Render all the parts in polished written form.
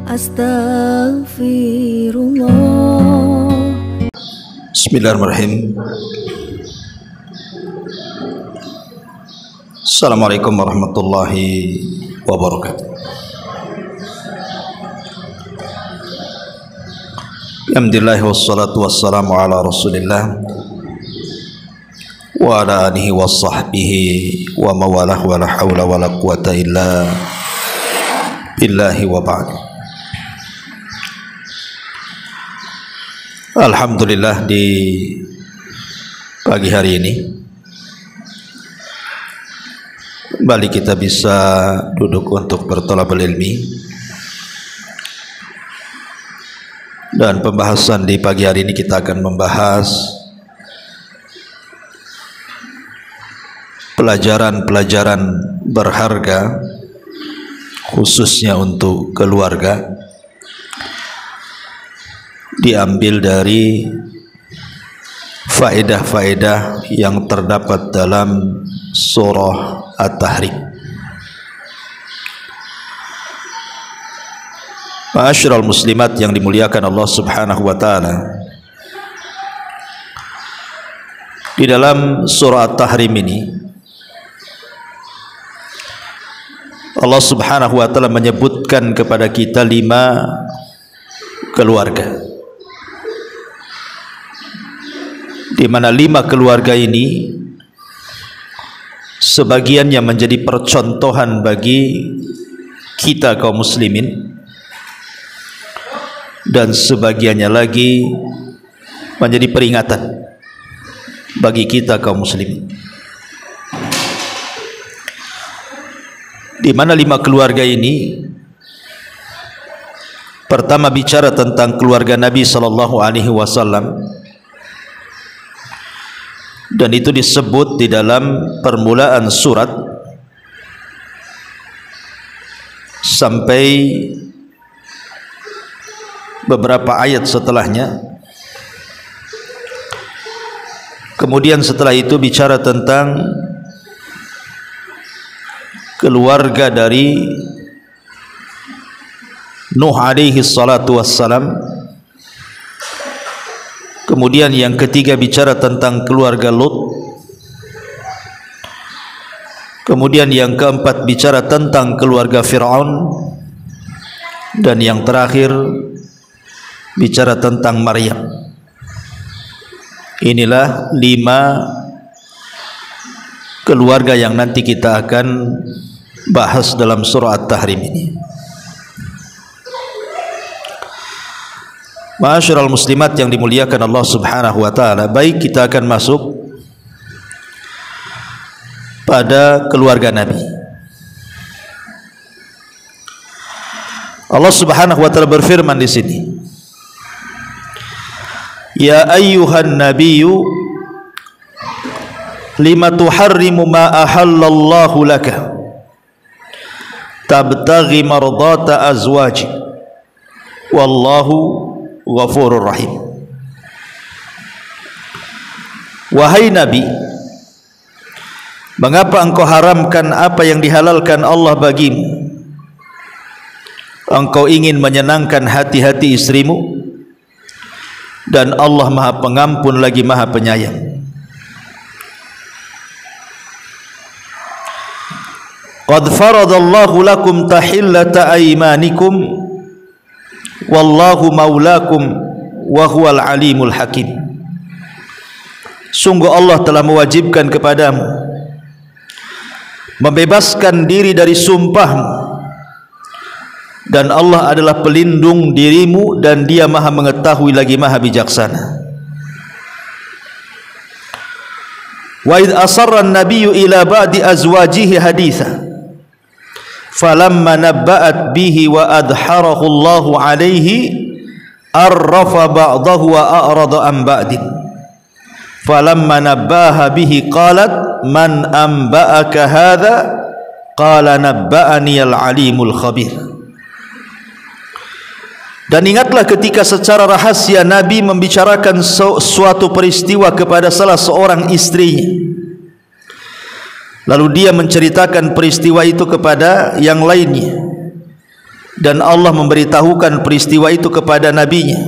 Astaghfirullah. Bismillahirrahmanirrahim. Assalamualaikum warahmatullahi wabarakatuh. Alhamdulillah wassalatu wassalamu ala rasulillah wa ala alihi wa sahbihi wa mawalah wa la hawla wa la quwata illa billahi wa ba'd. Alhamdulillah, di pagi hari ini kembali kita bisa duduk untuk berthalabul ilmi, dan pembahasan di pagi hari ini kita akan membahas pelajaran-pelajaran berharga khususnya untuk keluarga, diambil dari faedah-faedah yang terdapat dalam surah At-Tahrim. Ma'asyiral muslimat yang dimuliakan Allah Subhanahu wa taala, di dalam surah At-Tahrim ini Allah Subhanahu wa taala menyebutkan kepada kita 5 keluarga, di mana 5 keluarga ini sebagiannya menjadi percontohan bagi kita kaum muslimin, dan sebagiannya lagi menjadi peringatan bagi kita kaum muslimin. Di mana 5 keluarga ini, pertama bicara tentang keluarga Nabi sallallahu alaihi wasallam, dan itu disebut di dalam permulaan surat sampai beberapa ayat setelahnya. Kemudian setelah itu bicara tentang keluarga dari Nuh alaihi salatu wassalam. Kemudian yang ketiga bicara tentang keluarga Lut. Kemudian yang keempat bicara tentang keluarga Fir'aun. Dan yang terakhir bicara tentang Maryam. Inilah 5 keluarga yang nanti kita akan bahas dalam surah At-Tahrim ini. Ma'asyiral muslimat yang dimuliakan Allah Subhanahu wa taala, baik, kita akan masuk pada keluarga Nabi. Allah Subhanahu wa taala berfirman di sini, ya ayyuhan nabiyyu lima tuharrimu ma ahallallahu laka tabtaghi mardata azwaji wallahu ghafurur rahim. Wahai Nabi, mengapa engkau haramkan apa yang dihalalkan Allah bagimu? Engkau ingin menyenangkan hati-hati istrimu, dan Allah Maha Pengampun lagi Maha Penyayang. Qad faradallahu lakum tahillata aymanikum wallahu maulakum wa huwal alimul hakim. Sungguh Allah telah mewajibkan kepadamu membebaskan diri dari sumpahmu, dan Allah adalah pelindung dirimu, dan Dia Maha mengetahui lagi Maha bijaksana. Wa idh asarra an-nabiyyu ila ba'di azwajihi haditha falamma nabba'at bihi wa adharahu Allahu alaihi arrafa ba'dahu wa a'rada an ba'din falamma nabbaha bihi qalat man anba'aka hadha qala nabba'ani al-alimul khabir. Dan ingatlah ketika secara rahasia Nabi membicarakan suatu peristiwa kepada salah seorang istrinya, lalu dia menceritakan peristiwa itu kepada yang lainnya. dan Allah memberitahukan peristiwa itu kepada nabinya.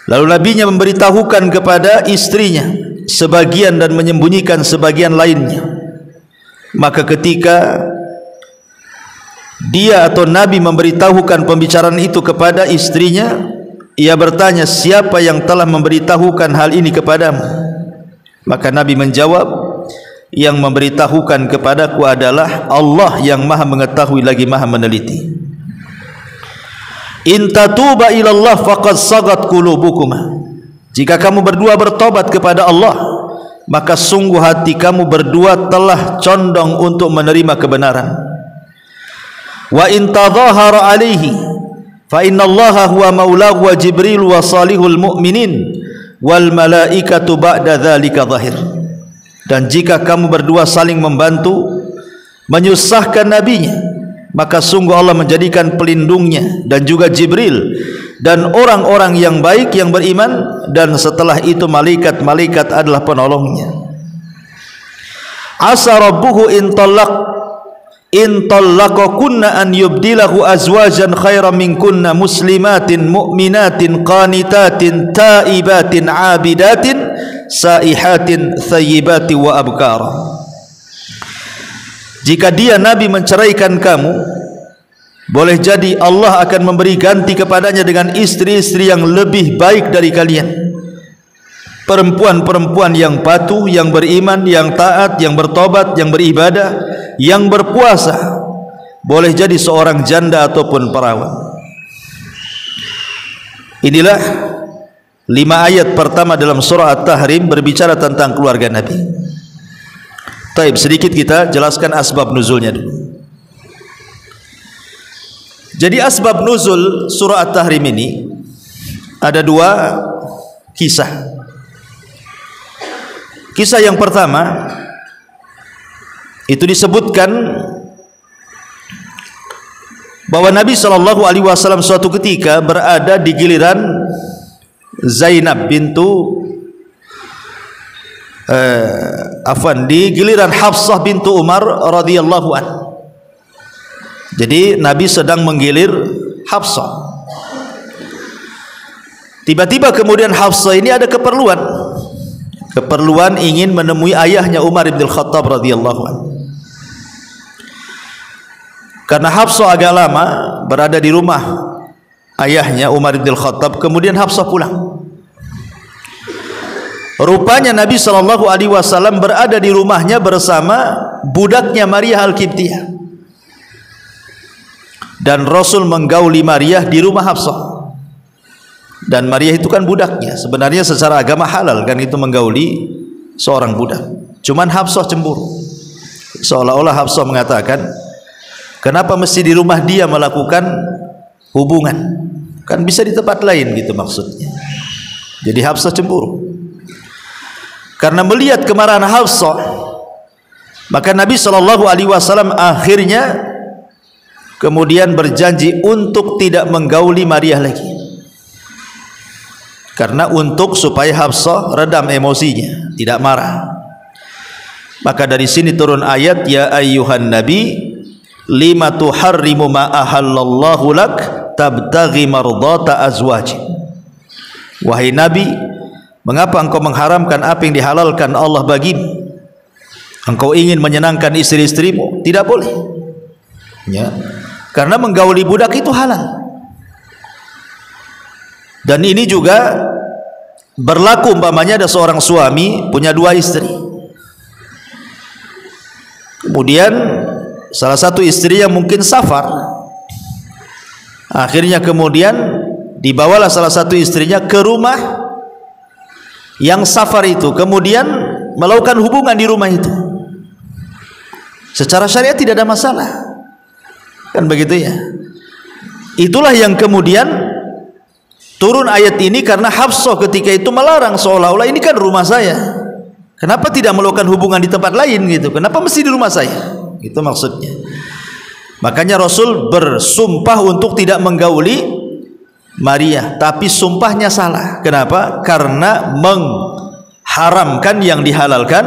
Lalu nabinya memberitahukan kepada istrinya sebagian dan menyembunyikan sebagian lainnya. Maka ketika dia atau nabi memberitahukan pembicaraan itu kepada istrinya, ia bertanya, siapa yang telah memberitahukan hal ini kepadamu? Maka nabi menjawab, yang memberitahukan kepadaku adalah Allah yang maha mengetahui lagi maha meneliti. In tatuba ilallah faqad sagat qulubukuma. Jika kamu berdua bertobat kepada Allah, maka sungguh hati kamu berdua telah condong untuk menerima kebenaran. Wa in tadhahara alaihi fa innallaha huwa maulahu wa jibril wa salihul mu'minin wal malaikatu ba'da dzalika zahir. Dan jika kamu berdua saling membantu menyusahkan nabinya, maka sungguh Allah menjadikan pelindungnya dan juga Jibril dan orang-orang yang baik yang beriman, dan setelah itu malaikat-malaikat adalah penolongnya. Asa rabbuhu in talaqakunna an yubdilahu azwajan khairan minkunna muslimatin mu'minatin qanitatin taibatin abidatin saihatin thayyibatin wa abkara. Jika dia nabi menceraikan kamu, boleh jadi Allah akan memberi ganti kepadanya dengan istri-istri yang lebih baik dari kalian, perempuan-perempuan yang patuh, yang beriman, yang taat, yang bertobat, yang beribadah, yang berpuasa. Boleh jadi seorang janda ataupun perawan. Inilah 5 ayat pertama dalam surah At-Tahrim berbicara tentang keluarga Nabi. Taib, sedikit kita jelaskan asbab nuzulnya dulu. Jadi asbab nuzul surah At-Tahrim ini ada 2 kisah. Kisah yang pertama itu disebutkan bahwa Nabi SAW suatu ketika berada di giliran Zainab bintu di giliran Hafsah bintu Umar radhiyallahu an. Jadi Nabi sedang menggilir Hafsah. Tiba-tiba kemudian Hafsah ini ada keperluan ingin menemui ayahnya Umar bin Khattab radhiyallahu an. Karena Hafsah agak lama berada di rumah ayahnya Umar bin Khattab, kemudian Hafsah pulang. Rupanya Nabi SAW berada di rumahnya bersama budaknya Maria Al-Qibtiyah, dan Rasul menggauli Maria di rumah Hafsah. Dan Maria itu kan budaknya, sebenarnya secara agama halal kan itu menggauli seorang budak. Cuman Hafsah cemburu, seolah-olah Hafsah mengatakan, kenapa mesti di rumah dia melakukan hubungan, kan bisa di tempat lain gitu maksudnya. Jadi Hafsah cemburu. Karena melihat kemarahan Hafsah, maka Nabi SAW akhirnya kemudian berjanji untuk tidak menggauli Maria lagi, karena untuk supaya Hafsah redam emosinya, tidak marah. Maka dari sini turun ayat, ya ayyuhan nabi lima tuharrimu ma ahallallahu lak tabtaghi mardata azwajik. Wahai nabi, mengapa engkau mengharamkan apa yang dihalalkan Allah bagimu? Engkau ingin menyenangkan istri-istrimu? Tidak boleh ya, karena menggauli budak itu halal. Dan ini juga berlaku umpamanya ada seorang suami punya 2 istri, kemudian salah satu istri yang mungkin safar, akhirnya kemudian dibawalah salah satu istrinya ke rumah yang safar itu, kemudian melakukan hubungan di rumah itu. Secara syariat tidak ada masalah, kan begitu ya. Itulah yang kemudian turun ayat ini, karena Hafsah ketika itu melarang, seolah-olah ini kan rumah saya, kenapa tidak melakukan hubungan di tempat lain gitu, kenapa mesti di rumah saya, itu maksudnya. Makanya Rasul bersumpah untuk tidak menggauli Maria, tapi sumpahnya salah. Kenapa? Karena mengharamkan yang dihalalkan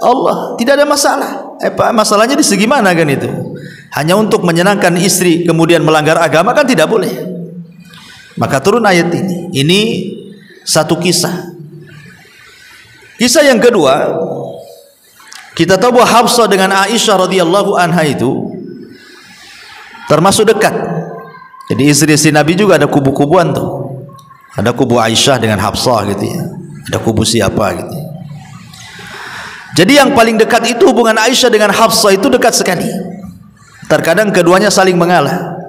Allah. Tidak ada masalah. Masalahnya di segi mana kan itu? hanya untuk menyenangkan istri kemudian melanggar agama, kan tidak boleh. Maka turun ayat ini. Ini satu kisah. Kisah yang kedua, kita tahu bahwa Hafsah dengan Aisyah radhiyallahu anha itu termasuk dekat. Jadi istri-istri Nabi juga ada kubu-kubuan tuh. Ada kubu Aisyah dengan Hafsah gitu ya. Ada kubu siapa gitu ya. Jadi yang paling dekat itu hubungan Aisyah dengan Hafsah itu dekat sekali. Terkadang keduanya saling mengalah.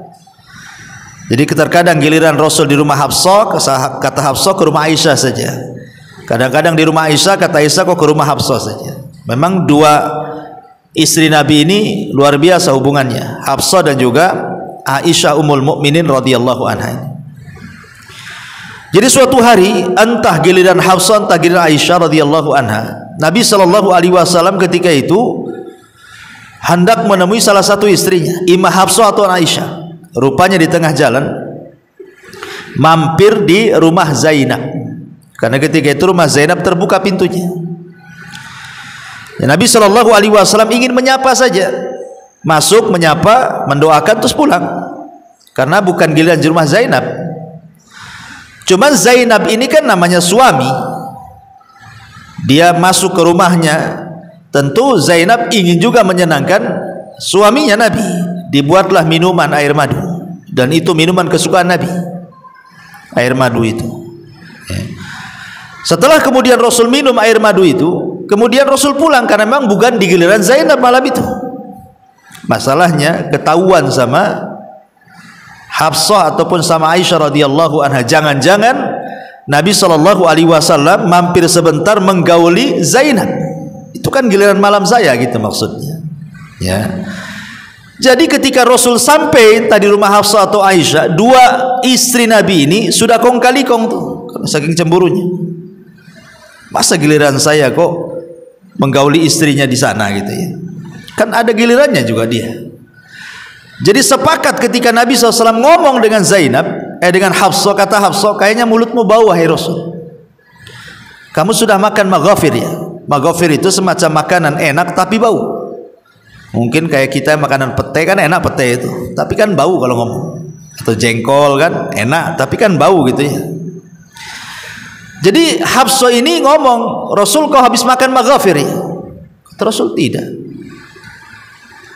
Jadi terkadang giliran Rasul di rumah Hafsah, kata Hafsah ke rumah Aisyah saja. Kadang-kadang di rumah Aisyah, kata Aisyah kok ke rumah Hafsah saja. Memang dua istri Nabi ini luar biasa hubungannya, Hafsah dan juga Aisyah Ummul Mukminin radhiyallahu anha. Jadi suatu hari entah giliran Hafsah entah giliran Aisyah radhiyallahu anha, Nabi sallallahu alaihi wasallam ketika itu hendak menemui salah satu istrinya, imam Hafsah atau Aisyah. Rupanya di tengah jalan mampir di rumah Zainab. Karena ketika itu rumah Zainab terbuka pintunya. Ya, Nabi sallallahu alaihi wasallam ingin menyapa saja. Masuk, menyapa, mendoakan terus pulang. Karena bukan giliran di rumah Zainab. Cuman Zainab ini kan namanya suami. Dia masuk ke rumahnya, tentu Zainab ingin juga menyenangkan suaminya Nabi. Dibuatlah minuman air madu, dan itu minuman kesukaan Nabi, air madu itu. Setelah kemudian Rasul minum air madu itu, kemudian Rasul pulang karena memang bukan di giliran Zainab malam itu. Masalahnya ketahuan sama Hafsah ataupun sama Aisyah radhiyallahu anha, jangan-jangan Nabi sallallahu alaihi wasallam mampir sebentar menggauli Zainab. Itu kan giliran malam saya gitu maksudnya. Ya. Jadi ketika Rasul sampai tadi rumah Hafsah atau Aisyah, dua istri Nabi ini sudah kong kali kong tuh, saking cemburunya. Masa giliran saya kok menggauli istrinya di sana gitu ya? Kan ada gilirannya juga dia. Jadi sepakat ketika Nabi SAW ngomong dengan Zainab, dengan Hafsah, kata Hafsah, kayaknya mulutmu bau wahai Rasul. Kamu sudah makan maghafir ya? Maghafir itu semacam makanan enak tapi bau. Mungkin kayak kita makanan pete kan enak pete itu, tapi kan bau kalau ngomong. Atau jengkol kan enak, tapi kan bau gitu ya. Jadi Hafsah ini ngomong, Rasul kau habis makan maghafir ya? Kata Rasul tidak.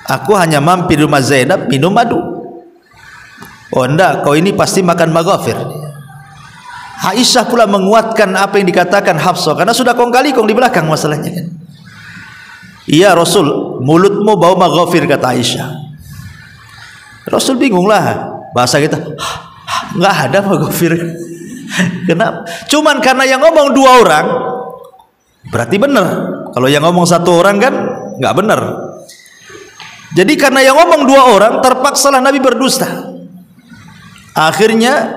Aku hanya mampir di rumah Zainab minum madu. Oh enggak, kau ini pasti makan maghafir. Aisyah pula menguatkan apa yang dikatakan Hafsah, karena sudah kong kali kong di belakang masalahnya kan. Iya Rasul, mulutmu bau maghafir, kata Aisyah. Rasul bingung lah, bahasa kita nggak ada maghafir. Kenapa? Cuman karena yang ngomong dua orang berarti benar. Kalau yang ngomong satu orang kan nggak benar. Jadi karena yang ngomong dua orang, terpaksalah Nabi berdusta. Akhirnya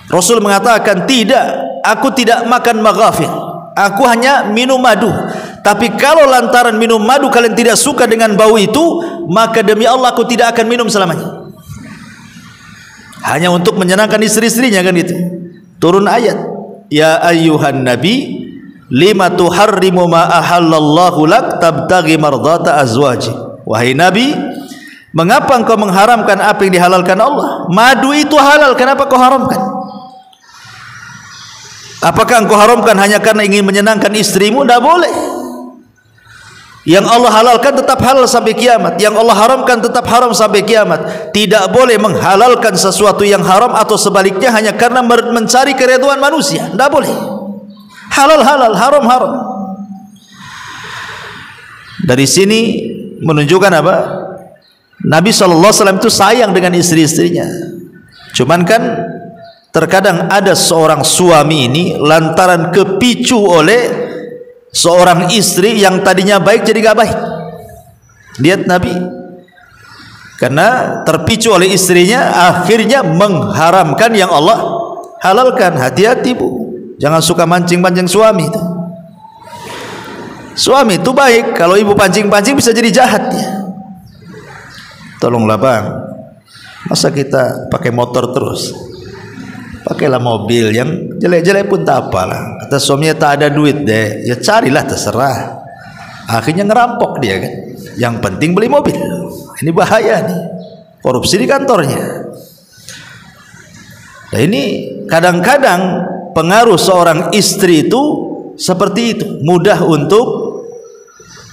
Rasul mengatakan, tidak, aku tidak makan maghafir, aku hanya minum madu. Tapi kalau lantaran minum madu kalian tidak suka dengan bau itu, maka demi Allah aku tidak akan minum selamanya. Hanya untuk menyenangkan istri-istrinya kan itu. Turun ayat, ya ayyuhan nabi lima tuharrimu ma ahallallahu lak tabtaghi mardata azwaji. Wahai Nabi, mengapa engkau mengharamkan apa yang dihalalkan Allah? Madu itu halal, kenapa kau haramkan? Apakah engkau haramkan hanya karena ingin menyenangkan istrimu? Tidak boleh. Yang Allah halalkan tetap halal sampai kiamat, yang Allah haramkan tetap haram sampai kiamat. Tidak boleh menghalalkan sesuatu yang haram atau sebaliknya hanya karena mencari keridhaan manusia. Tidak boleh. Halal halal, haram haram. Dari sini menunjukkan apa? Nabi SAW itu sayang dengan istri-istrinya. Cuman kan terkadang ada seorang suami ini lantaran kepicu oleh seorang istri yang tadinya baik jadi gak baik. Lihat Nabi, karena terpicu oleh istrinya akhirnya mengharamkan yang Allah halalkan. Hati-hati bu, jangan suka mancing-mancing suami itu. Suami itu baik, kalau ibu pancing-pancing bisa jadi jahat ya. Tolonglah bang, masa kita pakai motor terus? Pakailah mobil yang jelek-jelek pun tak apalah. Kata suaminya, tak ada duit deh, ya carilah terserah. Akhirnya ngerampok dia kan. Yang penting beli mobil. Ini bahaya nih. Korupsi di kantornya. Nah, ini kadang-kadang pengaruh seorang istri itu seperti itu, mudah untuk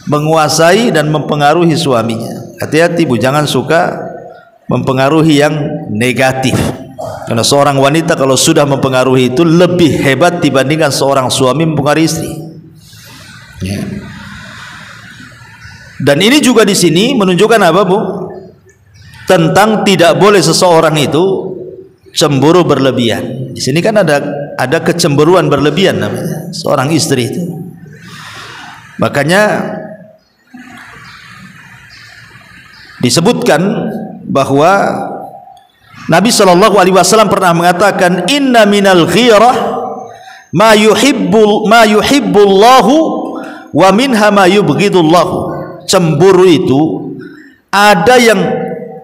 menguasai dan mempengaruhi suaminya. Hati-hati Bu, jangan suka mempengaruhi yang negatif. Karena seorang wanita kalau sudah mempengaruhi itu lebih hebat dibandingkan seorang suami mempengaruhi istri. Ya. Dan ini juga di sini menunjukkan apa Bu? Tentang tidak boleh seseorang itu cemburu berlebihan. Di sini kan ada kecemburuan berlebihan namanya seorang istri itu. Makanya disebutkan bahwa Nabi Shallallahu Alaihi Wasallam pernah mengatakan, Inna minal ghirah ma yuhibbullahu wa minha ma yubghidullahu. Cemburu itu ada yang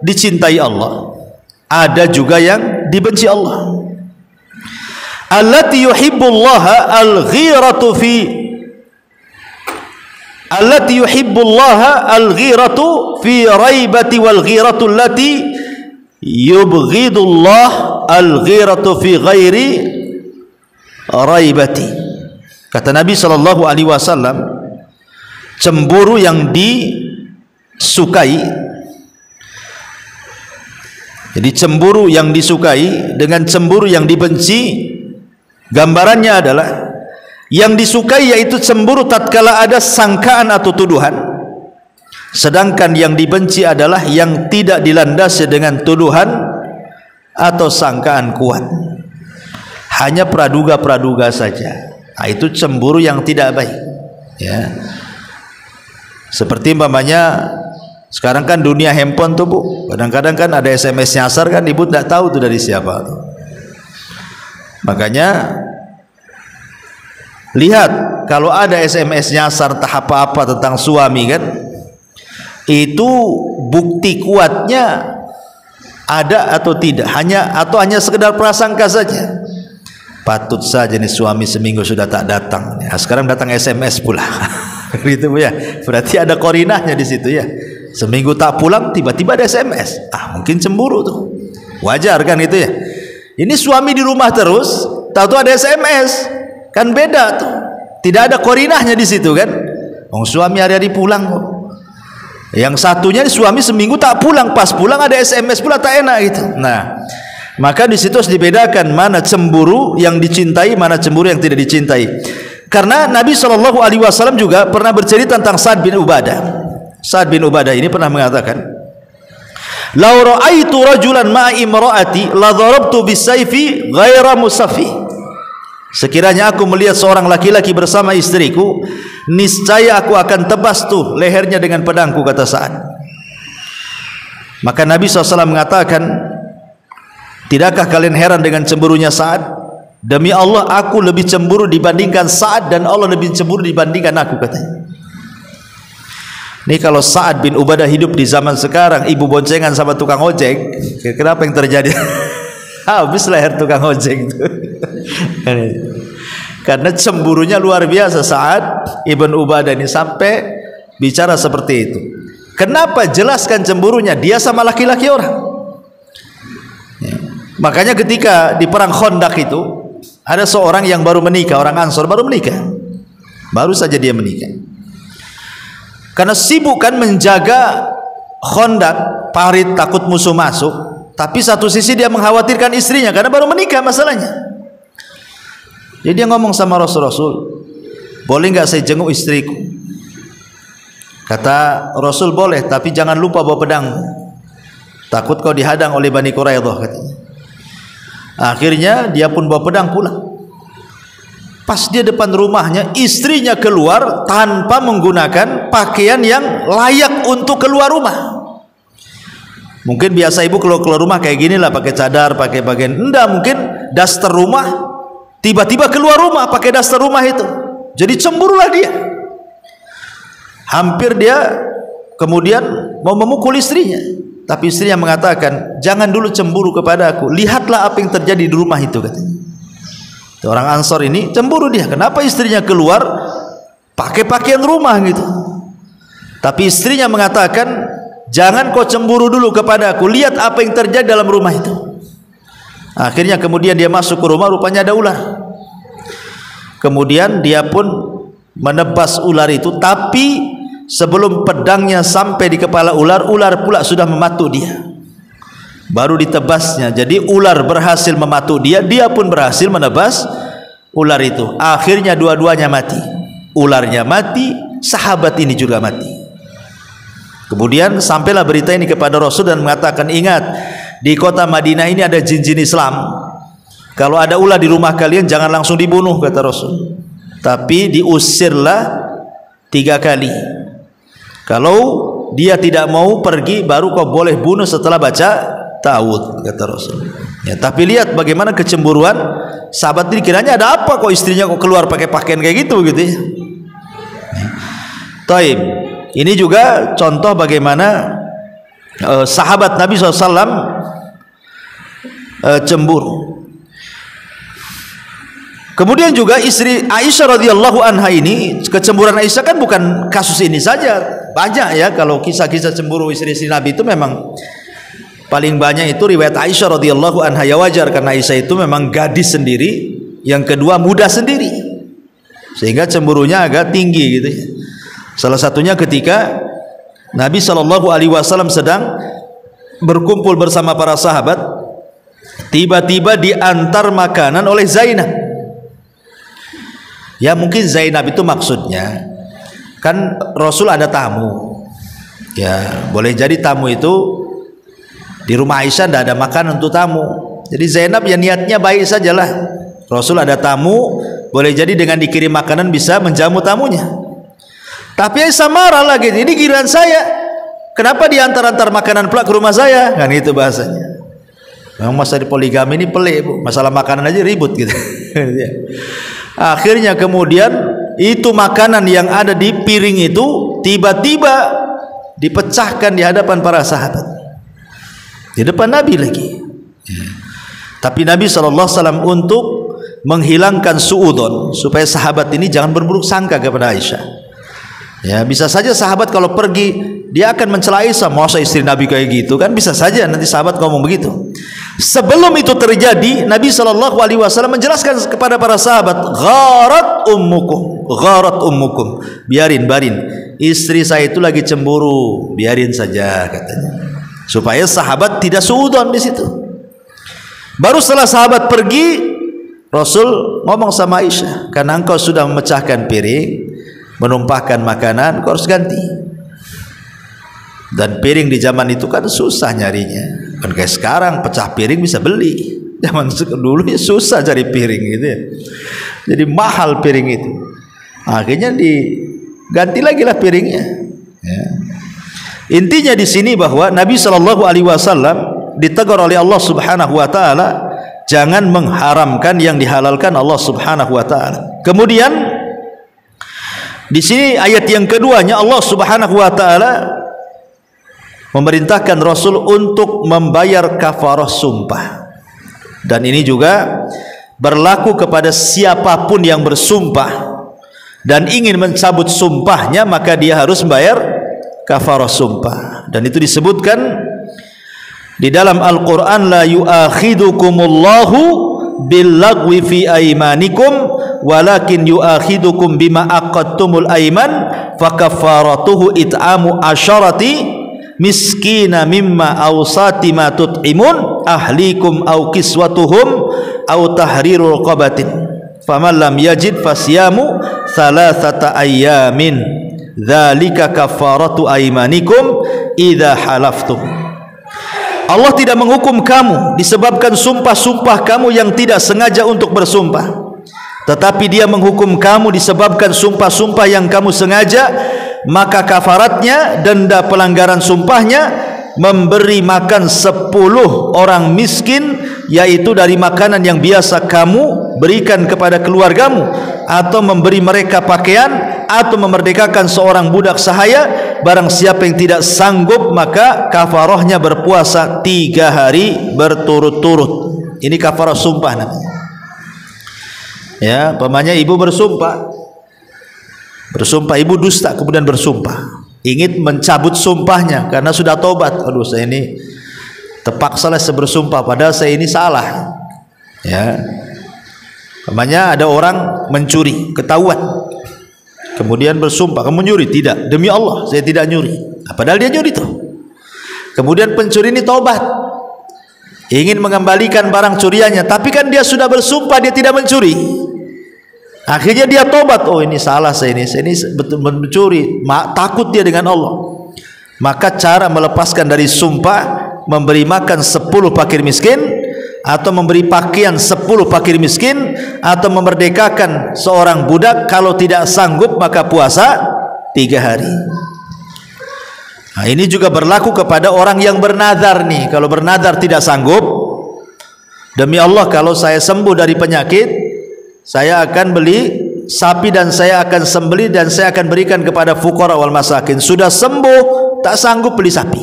dicintai Allah, ada juga yang dibenci Allah. Allati yuhibbullaha al-ghiratu fi raibati wal ghiratu allati yubghidullah al-ghiratu fi ghairi raibati. Kata Nabi sallallahu alaihi wasallam, cemburu yang disukai, jadi cemburu yang disukai dengan cemburu yang dibenci, gambarannya adalah yang disukai yaitu cemburu tatkala ada sangkaan atau tuduhan, sedangkan yang dibenci adalah yang tidak dilandasi dengan tuduhan atau sangkaan kuat, hanya praduga-praduga saja. Nah, itu cemburu yang tidak baik ya. Seperti umpamanya sekarang kan dunia handphone tuh Bu, kadang-kadang kan ada SMS nyasar kan, ibu tidak tahu tuh dari siapa tuh. Makanya lihat kalau ada SMS nyasar tahap apa tentang suami kan, itu bukti kuatnya ada atau tidak, hanya sekedar prasangka saja. Patut saja nih suami seminggu sudah tak datang, nah, sekarang datang SMS pula. Gitu Bu ya, berarti ada korinahnya di situ ya. Seminggu tak pulang tiba-tiba ada SMS, mungkin cemburu tuh, wajar kan itu ya. Ini suami di rumah terus, tahu-tahu ada SMS, kan beda tuh, tidak ada korinahnya di situ kan. Suami hari-hari pulang kok. Yang satunya suami seminggu tak pulang, pas pulang ada SMS pula, tak enak gitu. Nah, maka di situ harus dibedakan mana cemburu yang dicintai, mana cemburu yang tidak dicintai. Karena Nabi Shallallahu Alaihi Wasallam juga pernah bercerita tentang Sa'ad bin Ubadah. Sa'ad bin Ubadah ini pernah mengatakan, "Lau ra'aitu rajulan ma'a imra'ati la dharabtu bisayfi ghaira musaffi." Sekiranya aku melihat seorang laki-laki bersama istriku, niscaya aku akan tebas tuh lehernya dengan pedangku, kata Sa'ad. Maka Nabi SAW mengatakan, tidakkah kalian heran dengan cemburunya Sa'ad? Demi Allah, aku lebih cemburu dibandingkan Sa'ad, dan Allah lebih cemburu dibandingkan aku, katanya. Ini kalau Sa'ad bin Ubadah hidup di zaman sekarang, ibu boncengan sama tukang ojek, kenapa yang terjadi? Habis leher tukang ojek itu. Karena cemburunya luar biasa Sa'ad ibn Ubadah ini, sampai bicara seperti itu. Kenapa? Jelaskan cemburunya, dia sama laki-laki orang. Ya. Makanya ketika di perang Khandaq itu ada seorang yang baru menikah, orang Ansor baru menikah, baru saja dia menikah. Karena sibuk kan menjaga Khandaq, parit takut musuh masuk, tapi satu sisi dia mengkhawatirkan istrinya karena baru menikah masalahnya. Jadi dia ngomong sama Rasul, boleh nggak saya jenguk istriku? Kata Rasul, boleh, tapi jangan lupa bawa pedang, takut kau dihadang oleh Bani Quraidah, katanya. Akhirnya dia pun bawa pedang pulang. Pas dia depan rumahnya, istrinya keluar tanpa menggunakan pakaian yang layak untuk keluar rumah. Mungkin biasa ibu kalau keluar rumah kayak gini lah, pakai cadar, pakai bagian. Enggak, mungkin daster rumah, tiba-tiba keluar rumah pakai daster rumah itu. Jadi cemburulah dia. Hampir dia kemudian mau memukul istrinya, tapi istrinya mengatakan, jangan dulu cemburu kepada aku, lihatlah apa yang terjadi di rumah itu, katanya. Orang Ansor ini cemburu dia, kenapa istrinya keluar pakai pakaian rumah gitu. Tapi istrinya mengatakan, jangan kau cemburu dulu kepada aku, lihat apa yang terjadi dalam rumah itu. Akhirnya kemudian dia masuk ke rumah, rupanya ada ular. Kemudian dia pun menebas ular itu, tapi sebelum pedangnya sampai di kepala ular, ular pula sudah mematuk dia. Baru ditebasnya. Jadi ular berhasil mematuk dia, dia pun berhasil menebas ular itu. Akhirnya dua-duanya mati. Ularnya mati, sahabat ini juga mati. Kemudian sampailah berita ini kepada Rasul dan mengatakan, ingat, di kota Madinah ini ada jin-jin Islam. Kalau ada ular di rumah kalian jangan langsung dibunuh, kata Rasul, tapi diusirlah 3 kali. Kalau dia tidak mau pergi, baru kau boleh bunuh setelah baca ta'awudz, kata Rasul. Ya, tapi lihat bagaimana kecemburuan sahabat ini. Kiranya ada apa kok istrinya kok keluar pakai pakaian kayak gitu ya. Taib. Ini juga contoh bagaimana sahabat Nabi SAW cemburu. Kemudian juga istri Aisyah radhiyallahu anha ini, kecemburuan Aisyah kan bukan kasus ini saja, banyak ya. Kalau kisah-kisah cemburu istri-istri Nabi itu memang paling banyak itu riwayat Aisyah radhiyallahu anha. Ya wajar, karena Aisyah itu memang gadis sendiri, yang kedua muda sendiri, sehingga cemburunya agak tinggi gitu. Salah satunya ketika Nabi SAW sedang berkumpul bersama para sahabat, tiba-tiba diantar makanan oleh Zainab. Ya mungkin Zainab itu maksudnya, kan Rasul ada tamu, ya boleh jadi tamu itu di rumah Aisyah tidak ada makanan untuk tamu. Jadi Zainab ya niatnya baik sajalah, Rasul ada tamu, boleh jadi dengan dikirim makanan bisa menjamu tamunya. Tapi Aisyah marah lagi, ini giliran saya, kenapa diantar-antar makanan pula ke rumah saya, kan itu bahasanya. Memang masa di poligami ini pelik, Bu. Masalah makanan aja ribut gitu. Akhirnya kemudian itu makanan yang ada di piring itu tiba-tiba dipecahkan di hadapan para sahabat, di depan Nabi lagi. Tapi Nabi SAW untuk menghilangkan suudzon, supaya sahabat ini jangan berburuk sangka kepada Aisyah. Ya bisa saja sahabat kalau pergi dia akan mencela Aisyah, masa istri Nabi kayak gitu, kan bisa saja nanti sahabat ngomong begitu. Sebelum itu terjadi, Nabi SAW menjelaskan kepada para sahabat, gharat ummukum, biarin, istri saya itu lagi cemburu, biarin saja, katanya, supaya sahabat tidak suudzon di situ. Baru setelah sahabat pergi, Rasul ngomong sama Aisyah, karena engkau sudah memecahkan piring, menumpahkan makanan, kau harus ganti. Dan piring di zaman itu kan susah nyarinya, kan kayak sekarang pecah piring bisa beli. Zaman dulu ya susah cari piring gitu ya, jadi mahal piring itu. Akhirnya diganti lagi lah piringnya ya. Intinya di sini bahwa Nabi SAW ditegur oleh Allah Subhanahu wa taala, jangan mengharamkan yang dihalalkan Allah Subhanahu wa taala. Kemudian di sini ayat yang keduanya, Allah Subhanahu wa taala memerintahkan Rasul untuk membayar kafarah sumpah. Dan ini juga berlaku kepada siapapun yang bersumpah dan ingin mencabut sumpahnya, maka dia harus membayar kafarah sumpah. Dan itu disebutkan di dalam Al-Quran, la yu'akhidukumullahu billagwi fi aimanikum walakin yu'akhidukum bima aqadtumul aiman fakafaratuhu it'amu asyarati miskina mimma awsati ma tut'imun ahlikum aw kiswatuhum aw tahrirul qabatin faman lam yajid fasyamu thalathata ayyamin dzalika kafaratu aymanikum idza halaftum. Allah tidak menghukum kamu disebabkan sumpah-sumpah kamu yang tidak sengaja untuk bersumpah, tetapi Dia menghukum kamu disebabkan sumpah-sumpah yang kamu sengaja. Maka kafaratnya, denda pelanggaran sumpahnya, memberi makan 10 orang miskin, yaitu dari makanan yang biasa kamu berikan kepada keluargamu, atau memberi mereka pakaian, atau memerdekakan seorang budak sahaya. Barang siapa yang tidak sanggup, maka kafarahnya berpuasa 3 hari berturut-turut. Ini kafarah sumpah namanya. Ya, pamannya ibu bersumpah ibu dusta, kemudian bersumpah, ingin mencabut sumpahnya karena sudah tobat. Aduh, saya ini terpaksalah saya bersumpah padahal saya ini salah. Ya. Namanya ada orang mencuri, ketahuan. Kemudian bersumpah, kamu nyuri? Tidak, demi Allah saya tidak nyuri. Padahal dia nyuri tuh. Kemudian pencuri ini tobat, ingin mengembalikan barang curiannya, tapi kan dia sudah bersumpah dia tidak mencuri. Akhirnya dia tobat, oh ini salah saya ini betul mencuri. Takut dia dengan Allah. Maka cara melepaskan dari sumpah, memberi makan 10 fakir miskin, atau memberi pakaian 10 fakir miskin, atau memerdekakan seorang budak. Kalau tidak sanggup maka puasa 3 hari. Nah, ini juga berlaku kepada orang yang bernazar nih. Kalau bernazar tidak sanggup, demi Allah kalau saya sembuh dari penyakit, saya akan beli sapi dan saya akan sembelih dan saya akan berikan kepada fuqara wal masakin. Sudah sembuh tak sanggup beli sapi,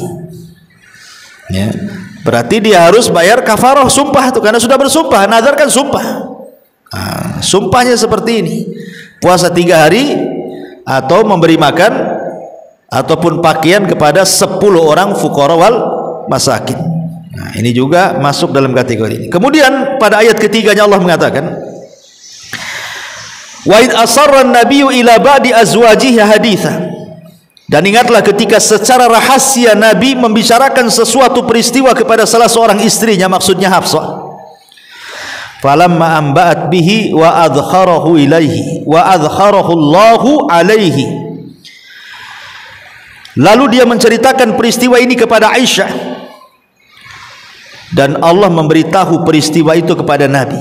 ya, berarti dia harus bayar kafarah sumpah itu, karena sudah bersumpah. Nazar kan sumpah. Nah, sumpahnya seperti ini, puasa 3 hari atau memberi makan ataupun pakaian kepada 10 orang fuqara wal masakin. Nah, ini juga masuk dalam kategori ini. Kemudian pada ayat ketiganya Allah mengatakan, wa id asarra an-nabiyyu ila ba'di azwajihi haditha. Dan ingatlah ketika secara rahasia Nabi membicarakan sesuatu peristiwa kepada salah seorang istrinya, maksudnya Hafsah. Falamma amba'at bihi wa adkharahu ilaihi wa adkharahu Allahu alaihi. Lalu dia menceritakan peristiwa ini kepada Aisyah, dan Allah memberitahu peristiwa itu kepada Nabi.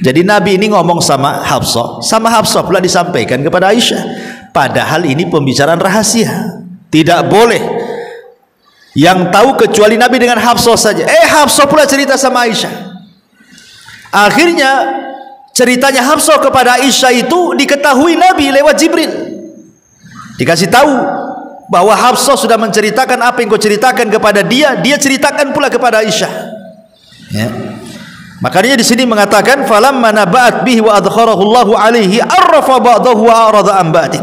Jadi Nabi ini ngomong sama Hafsah pula disampaikan kepada Aisyah. Padahal ini pembicaraan rahasia, tidak boleh yang tahu kecuali Nabi dengan Hafsah saja. Hafsah pula cerita sama Aisyah. Akhirnya ceritanya Hafsah kepada Aisyah itu diketahui Nabi lewat Jibril. Dikasih tahu bahwa Hafsah sudah menceritakan apa yang kau ceritakan kepada dia, dia ceritakan pula kepada Aisyah. Ya. Makanya di sini mengatakan falamma naba'at bihi wa adkharahu Allahu alaihi arrafa ba'dahu wa arada an ba'dih.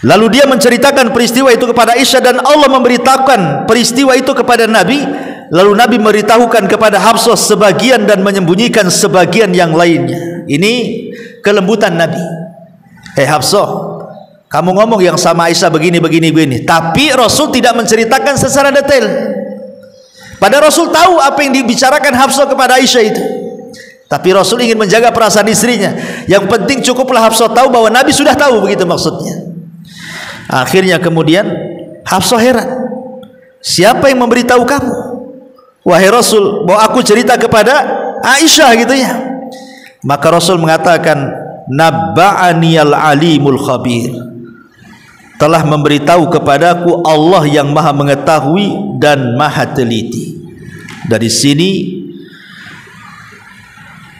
Lalu dia menceritakan peristiwa itu kepada Aisyah dan Allah memberitahukan peristiwa itu kepada Nabi. Lalu Nabi memberitahukan kepada Hafsah sebagian dan menyembunyikan sebagian yang lainnya. Ini kelembutan Nabi. Hafsah, kamu ngomong yang sama Aisyah begini. Tapi Rasul tidak menceritakan secara detail. Padahal Rasul tahu apa yang dibicarakan Hafsah kepada Aisyah itu. Tapi Rasul ingin menjaga perasaan istrinya. Yang penting cukuplah Hafsah tahu bahwa Nabi sudah tahu, begitu maksudnya. Akhirnya kemudian Hafsah heran, siapa yang memberitahu kamu wahai Rasul bahwa aku cerita kepada Aisyah gitu ya? Maka Rasul mengatakan nabba'aniyal alimul khabir, telah memberitahu kepadaku Allah yang maha mengetahui dan maha teliti. Dari sini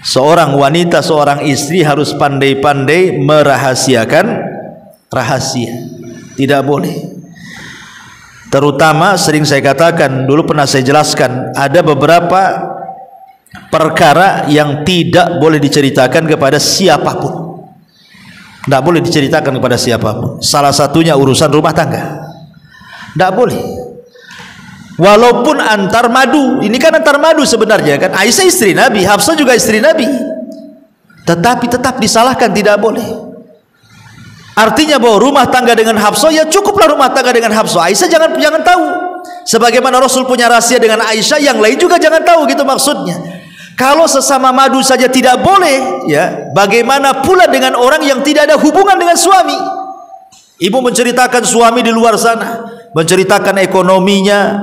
seorang wanita, seorang istri harus pandai-pandai merahasiakan rahasia. Tidak boleh. Terutama sering saya katakan, dulu pernah saya jelaskan, ada beberapa perkara yang tidak boleh diceritakan kepada siapapun. Tidak boleh diceritakan kepada siapapun. Salah satunya urusan rumah tangga. Tidak boleh. Walaupun antar madu, ini kan antar madu sebenarnya kan. Aisyah istri Nabi, Hafsah juga istri Nabi. Tetapi tetap disalahkan, tidak boleh. Artinya bahwa rumah tangga dengan Hafsah, ya cukuplah rumah tangga dengan Hafsah. Aisyah jangan tahu. Sebagaimana Rasul punya rahasia dengan Aisyah, yang lain juga jangan tahu, gitu maksudnya. Kalau sesama madu saja tidak boleh, ya bagaimana pula dengan orang yang tidak ada hubungan dengan suami? Ibu menceritakan suami di luar sana, menceritakan ekonominya,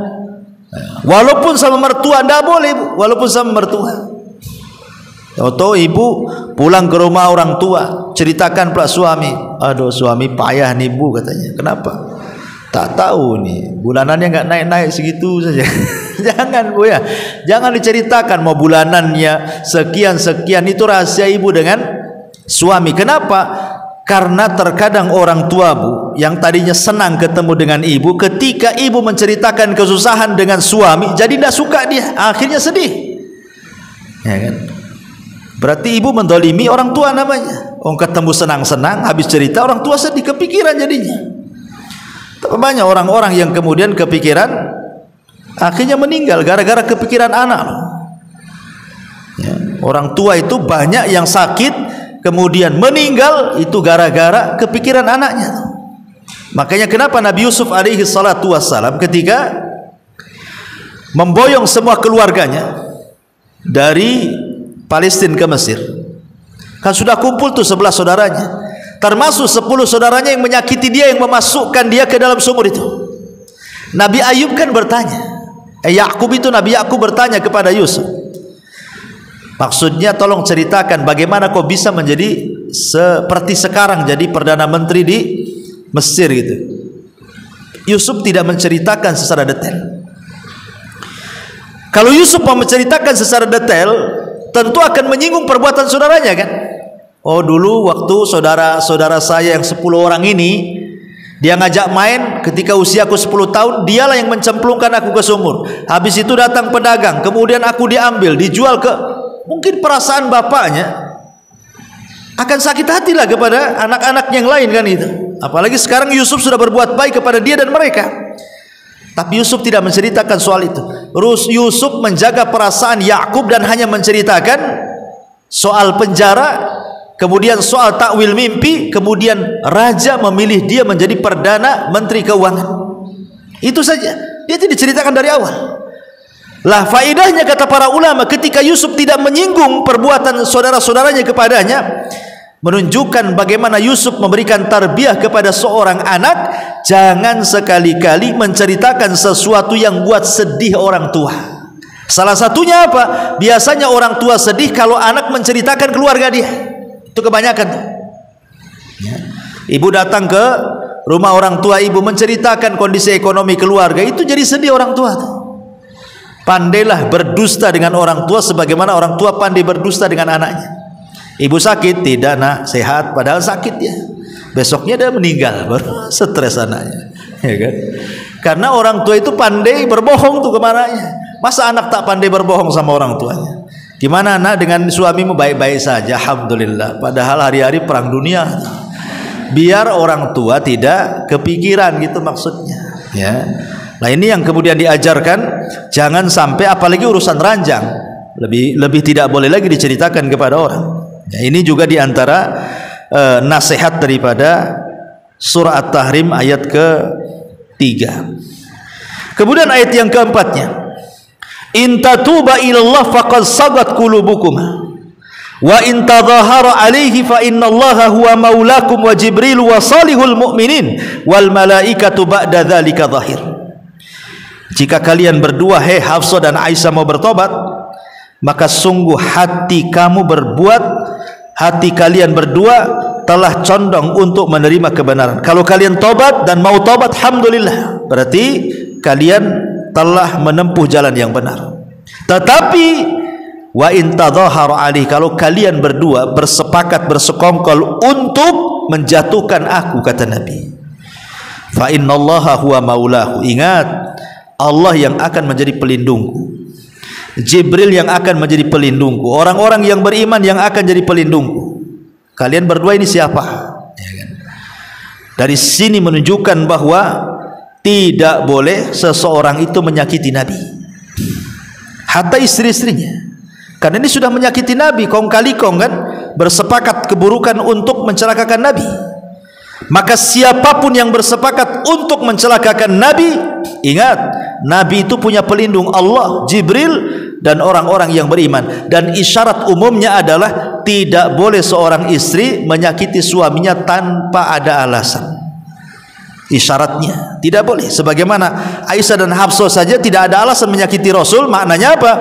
walaupun sama mertua, tidak boleh Bu, walaupun sama mertua. Atau ibu pulang ke rumah orang tua, ceritakan pula suami, aduh suami payah nih Bu katanya. Kenapa? Tak tahu nih, bulanannya nggak naik-naik segitu saja. Jangan Bu ya, jangan diceritakan mau bulanannya sekian-sekian, itu rahasia ibu dengan suami. Kenapa? Karena terkadang orang tua Bu yang tadinya senang ketemu dengan ibu, ketika ibu menceritakan kesusahan dengan suami, jadi tidak suka dia, akhirnya sedih. Ya kan? Berarti ibu mendolimi orang tua namanya. ketemu senang-senang, habis cerita orang tua sedih, kepikiran jadinya. Banyak orang-orang yang kemudian kepikiran akhirnya meninggal gara-gara kepikiran anak. Ya, orang tua itu banyak yang sakit kemudian meninggal itu gara-gara kepikiran anaknya. Makanya kenapa Nabi Yusuf alaihi salatu wassalam ketika memboyong semua keluarganya dari Palestina ke Mesir, kan sudah kumpul tuh 11 saudaranya, termasuk 10 saudaranya yang menyakiti dia, yang memasukkan dia ke dalam sumur itu. Nabi Ayub kan bertanya, Nabi Yakub bertanya kepada Yusuf, maksudnya tolong ceritakan bagaimana kau bisa menjadi seperti sekarang, jadi Perdana Menteri di Mesir gitu. Yusuf tidak menceritakan secara detail. Kalau Yusuf mau menceritakan secara detail, tentu akan menyinggung perbuatan saudaranya kan. Oh dulu waktu saudara-saudara saya yang 10 orang ini, dia ngajak main ketika usiaku 10 tahun, dialah yang mencemplungkan aku ke sumur. Habis itu datang pedagang, kemudian aku diambil, dijual ke, mungkin perasaan bapaknya akan sakit hati lah kepada anak-anak yang lain kan itu. Apalagi sekarang Yusuf sudah berbuat baik kepada dia dan mereka. Tapi Yusuf tidak menceritakan soal itu. Yusuf menjaga perasaan Yakub dan hanya menceritakan soal penjara, kemudian soal takwil mimpi, kemudian raja memilih dia menjadi Perdana Menteri Keuangan. Itu saja. Dia tidak diceritakan dari awal. Lah faedahnya kata para ulama, ketika Yusuf tidak menyinggung perbuatan saudara-saudaranya kepadanya, menunjukkan bagaimana Yusuf memberikan tarbiyah kepada seorang anak. Jangan sekali-kali menceritakan sesuatu yang buat sedih orang tua. Salah satunya apa? Biasanya orang tua sedih kalau anak menceritakan keluarga dia. Itu kebanyakan tuh. Ya. Ibu datang ke rumah orang tua ibu menceritakan kondisi ekonomi keluarga, itu jadi sedih orang tua tuh. Pandailah berdusta dengan orang tua sebagaimana orang tua pandai berdusta dengan anaknya. Ibu sakit, tidak nak, sehat, padahal sakit dia. Besoknya dia meninggal, baru stres anaknya, ya kan? Karena orang tua itu pandai berbohong tuh kemananya. Masa anak tak pandai berbohong sama orang tuanya? Gimana anak dengan suamimu? Baik-baik saja, alhamdulillah. Padahal hari-hari perang dunia. Biar orang tua tidak kepikiran gitu maksudnya. Ya. Nah ini yang kemudian diajarkan, jangan sampai apalagi urusan ranjang, lebih tidak boleh lagi diceritakan kepada orang. Ya, ini juga diantara nasihat daripada surah At-Tahrim ayat ke-3. Kemudian ayat yang keempatnya, in tatuba ilallah faqad sagat qulubukum wa in tadhahara alaihi fa innallaha huwa maulakum wa jibril wa salihul mu'minin wal malaikatu ba'da dzalika zahir. Jika kalian berdua, Hafsah dan Aisyah, mau bertobat, maka sungguh hati kalian berdua telah condong untuk menerima kebenaran. Kalau kalian tobat dan mau tobat, alhamdulillah, berarti kalian telah menempuh jalan yang benar. Tetapi wa in tadhahara alaihi, kalau kalian berdua bersepakat, bersekongkol untuk menjatuhkan aku, kata Nabi, fa innallaha huwa maulahu, ingat, Allah yang akan menjadi pelindungku, Jibril yang akan menjadi pelindungku, orang-orang yang beriman yang akan jadi pelindungku. Kalian berdua ini siapa? Dari sini menunjukkan bahwa tidak boleh seseorang itu menyakiti Nabi, hatta istri-istrinya, karena ini sudah menyakiti Nabi, kong kali kong kan, bersepakat keburukan untuk mencelakakan Nabi. Maka siapapun yang bersepakat untuk mencelakakan Nabi, ingat, Nabi itu punya pelindung, Allah, Jibril, dan orang-orang yang beriman. Dan isyarat umumnya adalah tidak boleh seorang istri menyakiti suaminya tanpa ada alasan. Isyaratnya tidak boleh. Sebagaimana Aisyah dan Hafsah saja tidak ada alasan menyakiti Rasul. Maknanya apa?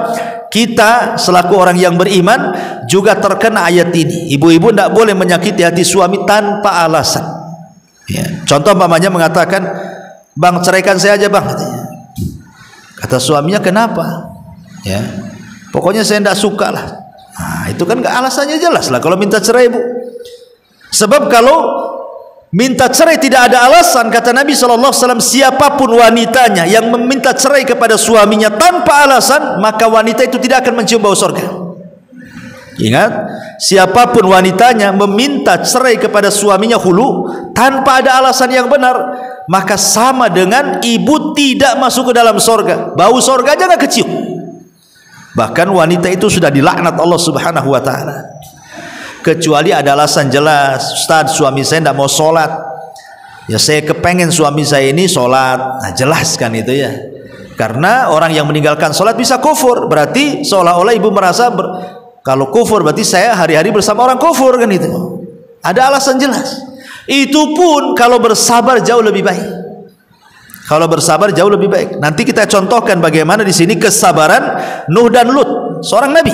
Kita selaku orang yang beriman juga terkena ayat ini. Ibu-ibu tidak boleh menyakiti hati suami tanpa alasan. Ya. Contoh mamanya mengatakan, bang, ceraikan saya aja bang, katanya. Kata suaminya, kenapa? Ya, pokoknya saya tidak suka lah. Nah, itu kan alasannya jelas lah kalau minta cerai, bu. Sebab kalau minta cerai tidak ada alasan, kata Nabi SAW, siapapun wanitanya yang meminta cerai kepada suaminya tanpa alasan, maka wanita itu tidak akan mencium bau surga. Ingat, siapapun wanitanya meminta cerai kepada suaminya khulu tanpa ada alasan yang benar, maka sama dengan ibu tidak masuk ke dalam sorga. Bau sorga aja nggak kecium. Bahkan wanita itu sudah dilaknat Allah Subhanahu wa ta'ala. Kecuali ada alasan jelas, Ustaz, suami saya tidak mau sholat, ya saya kepengen suami saya ini sholat. Nah, jelaskan itu ya. Karena orang yang meninggalkan sholat bisa kufur. Berarti seolah-olah ibu merasa kalau kufur berarti saya hari-hari bersama orang kufur, kan itu. Ada alasan jelas. Itu pun kalau bersabar jauh lebih baik. Kalau bersabar jauh lebih baik. Nanti kita contohkan bagaimana di sini kesabaran Nuh dan Lut, seorang nabi.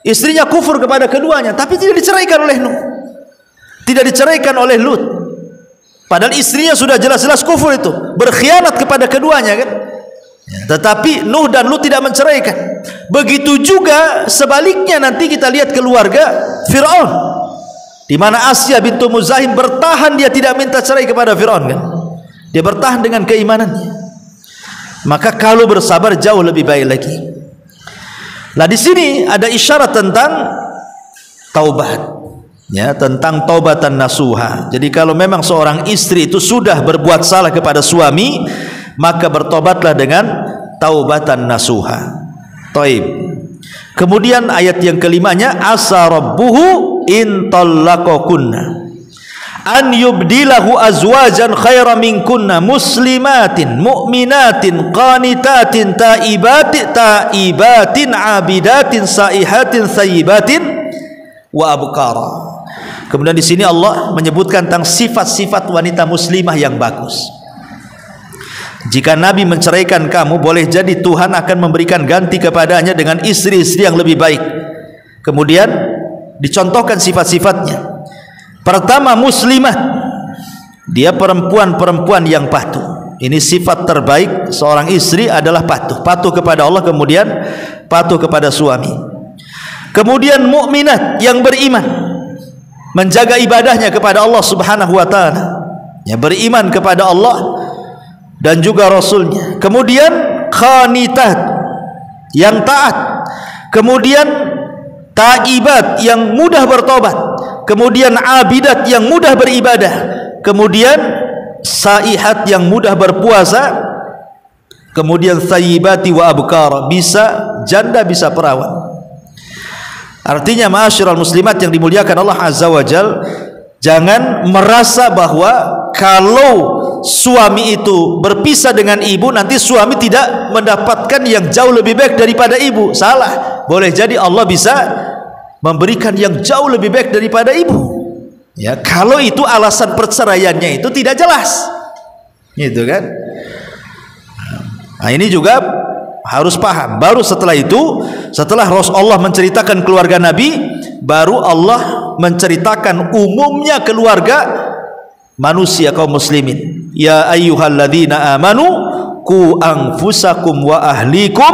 Istrinya kufur kepada keduanya, tapi tidak diceraikan oleh Nuh. Tidak diceraikan oleh Lut. Padahal istrinya sudah jelas-jelas kufur itu, berkhianat kepada keduanya, kan? Tetapi Nuh dan Lut tidak menceraikan. Begitu juga sebaliknya nanti kita lihat keluarga Fir'aun, di mana Asya bintu Muzahim bertahan, dia tidak minta cerai kepada Fir'aun, kan? Dia bertahan dengan keimanannya. Maka kalau bersabar jauh lebih baik lagi. Nah, di sini ada isyarat tentang taubat, ya, tentang taubatan nasuha. Jadi kalau memang seorang istri itu sudah berbuat salah kepada suami, maka bertobatlah dengan taubatan nasuha. Taib. Kemudian ayat yang kelimanya, asa rabbuhu in tallaqakunna an yubdilahu azwajan khairan minkunna muslimatin mu'minatin qanitatin taibatin abidatin saihatin thayyibatin wa abkara. Kemudian di sini Allah menyebutkan tentang sifat-sifat wanita muslimah yang bagus. Jika Nabi menceraikan kamu, boleh jadi Tuhan akan memberikan ganti kepadanya dengan istri-istri yang lebih baik. Kemudian dicontohkan sifat-sifatnya. Pertama, muslimah, dia perempuan-perempuan yang patuh. Ini sifat terbaik seorang istri adalah patuh. Patuh kepada Allah, kemudian patuh kepada suami. Kemudian mukminat, yang beriman, menjaga ibadahnya kepada Allah Subhanahu wa ta'ala, yang beriman kepada Allah dan juga Rasulnya. Kemudian khanitat, yang taat. Kemudian taibat, yang mudah bertobat. Kemudian abidat, yang mudah beribadah. Kemudian saihat, yang mudah berpuasa. Kemudian thayyibati wa abkar, bisa janda bisa perawan. Artinya ma'asyiral muslimat yang dimuliakan Allah Azza wa Jal, jangan merasa bahwa kalau suami itu berpisah dengan ibu, nanti suami tidak mendapatkan yang jauh lebih baik daripada ibu. Salah. Boleh jadi Allah bisa memberikan yang jauh lebih baik daripada ibu, ya, kalau itu alasan perceraiannya itu tidak jelas, gitu kan. Nah, ini juga harus paham. Baru setelah itu, setelah Rasulullah menceritakan keluarga Nabi, baru Allah menceritakan umumnya keluarga manusia kaum muslimin. Ya ayyuhalladzina amanu qu anfusakum wa ahlikum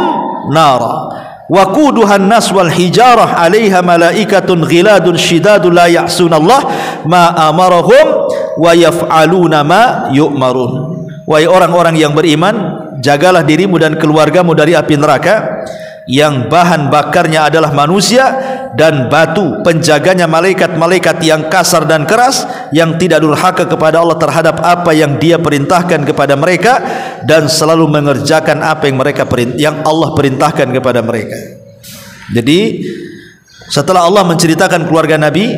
nara waquduhan nas wal hijarah 'alaiha malaikatun ghiladun shidadun la ya'sunallah ma amarahum wa yaf'aluna ma yu'marun. Wahai orang-orang yang beriman, jagalah dirimu dan keluargamu dari api neraka yang bahan bakarnya adalah manusia dan batu, penjaganya malaikat-malaikat yang kasar dan keras, yang tidak durhaka kepada Allah terhadap apa yang Dia perintahkan kepada mereka, dan selalu mengerjakan apa yang Allah perintahkan kepada mereka. Jadi setelah Allah menceritakan keluarga Nabi,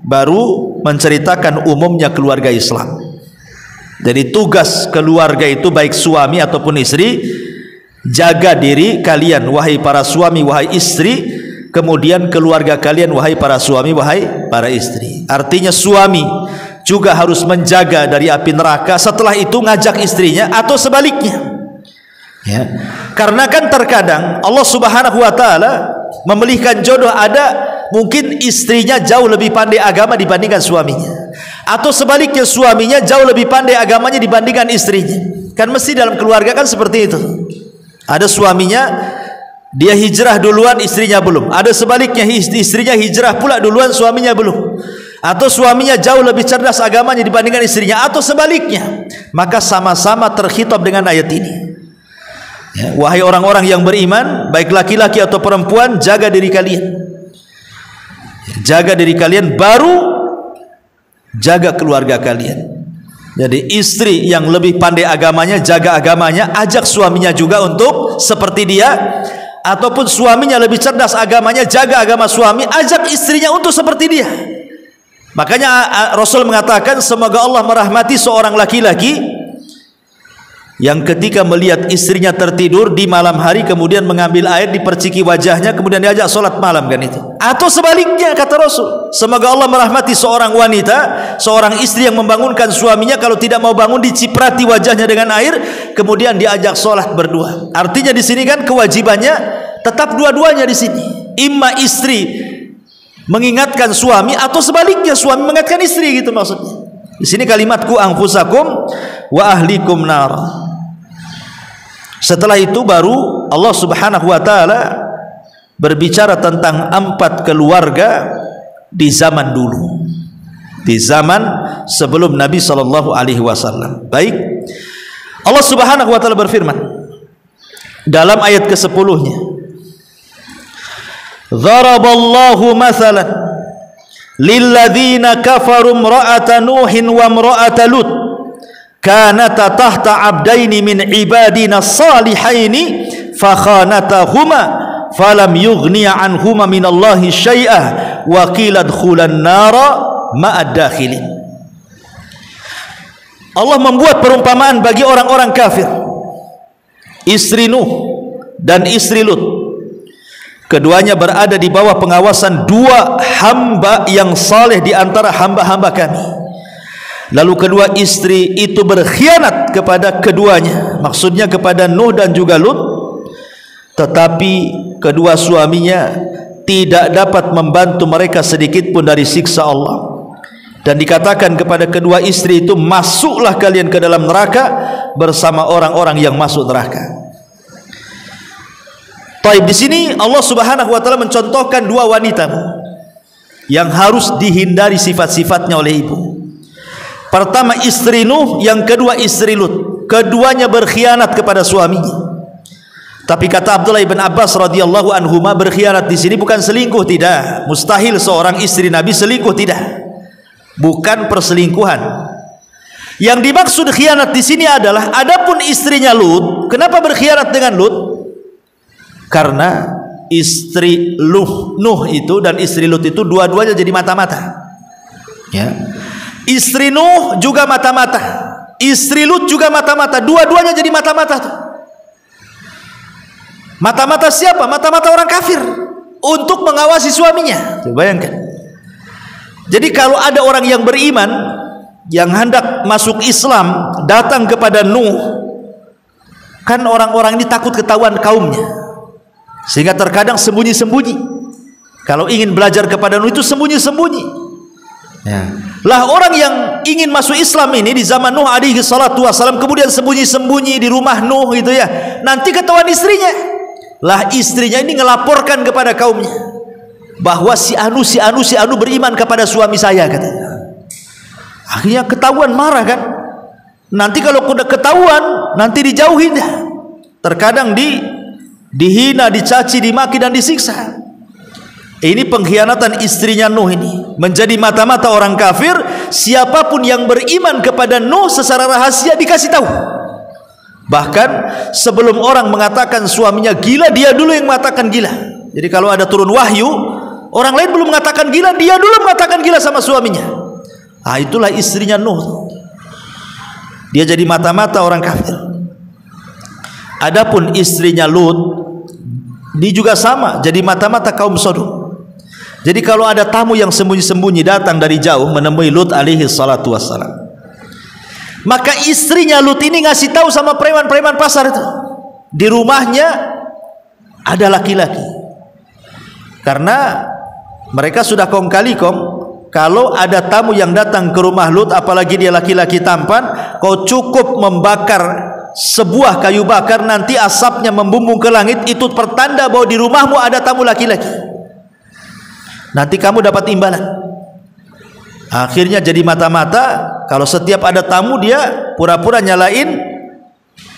baru menceritakan umumnya keluarga Islam. Jadi tugas keluarga itu, baik suami ataupun istri, jaga diri kalian wahai para suami, wahai istri. Kemudian keluarga kalian wahai para suami, wahai para istri. Artinya suami juga harus menjaga dari api neraka, setelah itu ngajak istrinya, atau sebaliknya, ya. Karena kan terkadang Allah Subhanahu wa ta'ala memilihkan jodoh, ada mungkin istrinya jauh lebih pandai agama dibandingkan suaminya, atau sebaliknya suaminya jauh lebih pandai agamanya dibandingkan istrinya. Kan mesti dalam keluarga kan seperti itu. Ada suaminya dia hijrah duluan, istrinya belum. Ada sebaliknya, istrinya hijrah pula duluan, suaminya belum. Atau suaminya jauh lebih cerdas agamanya dibandingkan istrinya, atau sebaliknya. Maka sama-sama terkhitab dengan ayat ini, ya, wahai orang-orang yang beriman, baik laki-laki atau perempuan, jaga diri kalian. Jaga diri kalian, baru jaga keluarga kalian. Jadi istri yang lebih pandai agamanya, jaga agamanya, ajak suaminya juga untuk seperti dia. Ataupun suaminya lebih cerdas agamanya, jaga agama suami, ajak istrinya untuk seperti dia. Makanya Rasul mengatakan, semoga Allah merahmati seorang laki-laki yang ketika melihat istrinya tertidur di malam hari, kemudian mengambil air diperciki wajahnya, kemudian diajak solat malam, kan itu. Atau sebaliknya, kata Rasul, semoga Allah merahmati seorang wanita, seorang istri yang membangunkan suaminya, kalau tidak mau bangun diciprati wajahnya dengan air, kemudian diajak solat berdua. Artinya di sini kan kewajibannya tetap dua-duanya di sini. Imma istri mengingatkan suami, atau sebaliknya suami mengingatkan istri, gitu maksudnya. Di sini kalimatku anfusakum wa ahlikum nar. Setelah itu baru Allah Subhanahu wa taala berbicara tentang 4 keluarga di zaman dulu, di zaman sebelum Nabi sallallahu alaihi wasallam. Baik, Allah Subhanahu wa taala berfirman dalam ayat ke-10-nya, "Dharaballahu mathalan lilladzina kafaru imra'ata Nuhin wa imra'ata Lut kanata tahta abdaini min ibadina salihaini fakhanatahuma falam yughniya anhuma minallahi syai'ah wa qila dkhulan nara ma'ad dakhilin." Allah membuat perumpamaan bagi orang-orang kafir, istri Nuh dan istri Lut. Keduanya berada di bawah pengawasan 2 hamba yang saleh di antara hamba-hamba kami. Lalu kedua istri itu berkhianat kepada keduanya, maksudnya kepada Nuh dan juga Lut. Tetapi kedua suaminya tidak dapat membantu mereka sedikit pun dari siksa Allah. Dan dikatakan kepada kedua istri itu, masuklah kalian ke dalam neraka bersama orang-orang yang masuk neraka. Taib, di sini Allah Subhanahu wa taala mencontohkan 2 wanita yang harus dihindari sifat-sifatnya oleh ibu. Pertama istri Nuh, yang kedua istri Lut. Keduanya berkhianat kepada suaminya. Tapi kata Abdullah bin Abbas radhiyallahu anhuma, berkhianat di sini bukan selingkuh, tidak. Mustahil seorang istri Nabi selingkuh, tidak. Bukan perselingkuhan. Yang dimaksud khianat di sini adalah adapun istrinya Lut, kenapa berkhianat dengan Lut? Karena istri Nuh itu dan istri Lut itu dua-duanya jadi mata-mata. Ya. Istri Nuh juga mata-mata, istri Lut juga mata-mata, dua-duanya jadi mata-mata. Mata-mata siapa? Mata-mata orang kafir untuk mengawasi suaminya. Coba bayangkan. Jadi kalau ada orang yang beriman yang hendak masuk Islam datang kepada Nuh, kan orang-orang ini takut ketahuan kaumnya, sehingga terkadang sembunyi-sembunyi. Kalau ingin belajar kepada Nuh itu sembunyi-sembunyi. Ya. Lah orang yang ingin masuk Islam ini di zaman Nuh alaihi salatu wasalam, kemudian sembunyi-sembunyi di rumah Nuh gitu ya, nanti ketahuan istrinya. Lah istrinya ini ngelaporkan kepada kaumnya bahwa si anu beriman kepada suami saya, katanya. Akhirnya ketahuan, marah kan. Nanti kalau udah ketahuan, nanti dijauhin dah. Terkadang dihina, dicaci, dimaki dan disiksa. Ini pengkhianatan istrinya Nuh ini, menjadi mata-mata orang kafir. Siapapun yang beriman kepada Nuh secara rahasia dikasih tahu. Bahkan sebelum orang mengatakan suaminya gila, dia dulu yang mengatakan gila. Jadi kalau ada turun wahyu, orang lain belum mengatakan gila, dia dulu mengatakan gila sama suaminya. Ah, itulah istrinya Nuh. Dia jadi mata-mata orang kafir. Adapun istrinya Lut, dia juga sama, jadi mata-mata kaum Sodom. Jadi kalau ada tamu yang sembunyi-sembunyi datang dari jauh menemui Lut alaihi salatu wassalam, maka istrinya Lut ini ngasih tahu sama preman-preman pasar itu, di rumahnya ada laki-laki. Karena mereka sudah kong kali kong, kalau ada tamu yang datang ke rumah Lut, apalagi dia laki-laki tampan, kau cukup membakar sebuah kayu bakar, nanti asapnya membumbung ke langit, itu pertanda bahwa di rumahmu ada tamu laki-laki. Nanti kamu dapat imbalan. Akhirnya jadi mata-mata. Kalau setiap ada tamu dia pura-pura nyalain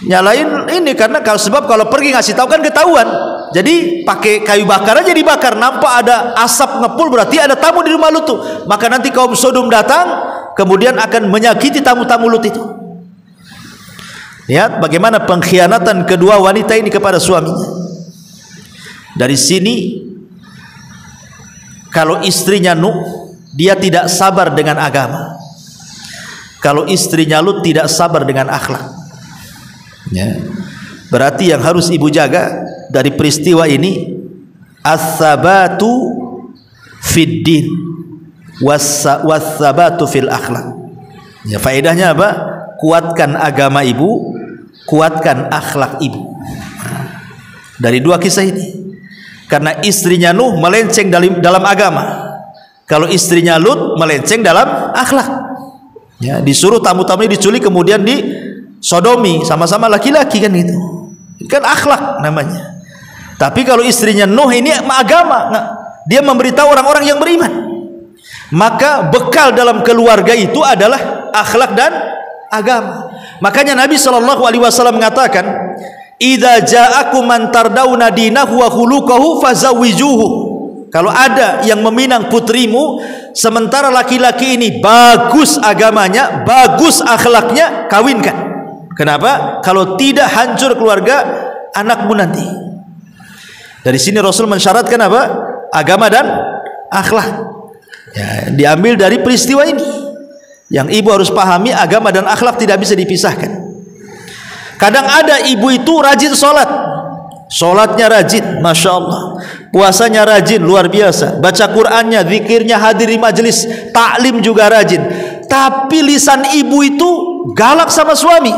Nyalain ini karena sebab kalau pergi ngasih tahu kan ketahuan. Jadi pakai kayu bakar aja dibakar, nampak ada asap ngepul berarti ada tamu di rumah Lut tuh. Maka nanti kaum Sodom datang kemudian akan menyakiti tamu-tamu Lut itu. Lihat bagaimana pengkhianatan kedua wanita ini kepada suaminya. Dari sini kalau istrinya Nuh dia tidak sabar dengan agama. Kalau istrinya Lut tidak sabar dengan akhlak. Ya. Berarti yang harus ibu jaga dari peristiwa ini as-sabatu fid din was-sabatu fil akhlak. Ya, faedahnya apa? Kuatkan agama ibu, kuatkan akhlak ibu. Dari dua kisah ini. Karena istrinya Nuh melenceng dalam agama. Kalau istrinya Lut melenceng dalam akhlak. Ya, disuruh tamu-tamunya diculik kemudian disodomi, sama-sama laki-laki kan itu. Kan akhlak namanya. Tapi kalau istrinya Nuh ini agama, dia memberitahu orang-orang yang beriman. Maka bekal dalam keluarga itu adalah akhlak dan agama. Makanya Nabi SAW mengatakan, "Idza ja'akum man tardawna dinahu wa khuluquhu fazawwijuhu." Kalau ada yang meminang putrimu sementara laki-laki ini bagus agamanya, bagus akhlaknya, kawinkan. Kenapa? Kalau tidak hancur keluarga anakmu nanti. Dari sini Rasul mensyaratkan apa? Agama dan akhlak. Ya, diambil dari peristiwa ini. Yang ibu harus pahami, agama dan akhlak tidak bisa dipisahkan. Kadang ada ibu itu rajin sholat, sholatnya rajin, masya Allah. Puasanya rajin, luar biasa. Baca Qurannya, zikirnya, hadir di majelis, taklim juga rajin. Tapi lisan ibu itu galak sama suami.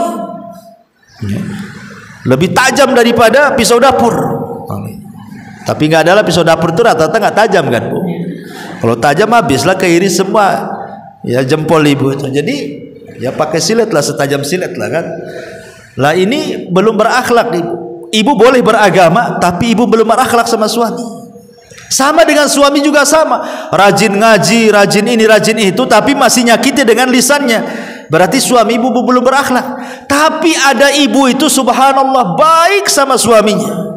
Lebih tajam daripada pisau dapur. Tapi nggak adalah pisau dapur itu rata-rata nggak tajam kan Bu? Kalau tajam habislah keiris semua ya jempol ibu itu. Jadi ya pakai silet lah, setajam silet lah kan. Lah ini belum berakhlak ibu. Ibu boleh beragama tapi ibu belum berakhlak sama suami. Sama dengan suami juga sama. Rajin ngaji, rajin ini, rajin itu, tapi masih nyakiti dengan lisannya. Berarti suami ibu belum berakhlak. Tapi ada ibu itu subhanallah baik sama suaminya.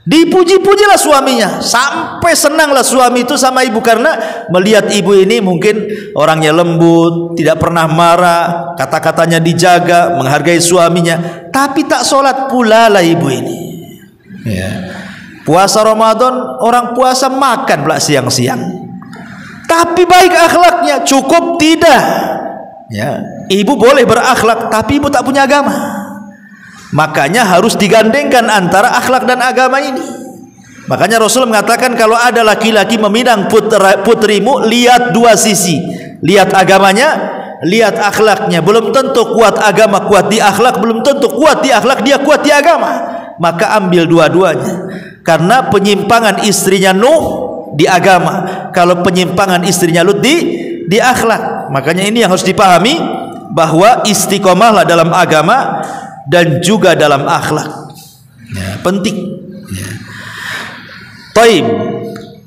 Dipuji-pujilah suaminya, sampai senanglah suami itu sama ibu karena melihat ibu ini mungkin orangnya lembut, tidak pernah marah, kata-katanya dijaga, menghargai suaminya. Tapi tak sholat pula lah ibu ini. Ya. Puasa Ramadan, orang puasa makan pula siang-siang. Tapi baik akhlaknya, cukup tidak. Ya. Ibu boleh berakhlak, tapi ibu tak punya agama. Makanya harus digandengkan antara akhlak dan agama ini. Makanya Rasul mengatakan kalau ada laki-laki meminang putrimu, lihat dua sisi. Lihat agamanya, lihat akhlaknya. Belum tentu kuat agama, kuat di akhlak. Belum tentu kuat di akhlak, dia kuat di agama. Maka ambil dua-duanya. Karena penyimpangan istrinya Nuh di agama, kalau penyimpangan istrinya Lut di akhlak. Makanya ini yang harus dipahami, bahwa istiqomahlah dalam agama dan juga dalam akhlak. Ya, penting. Ya. Taib.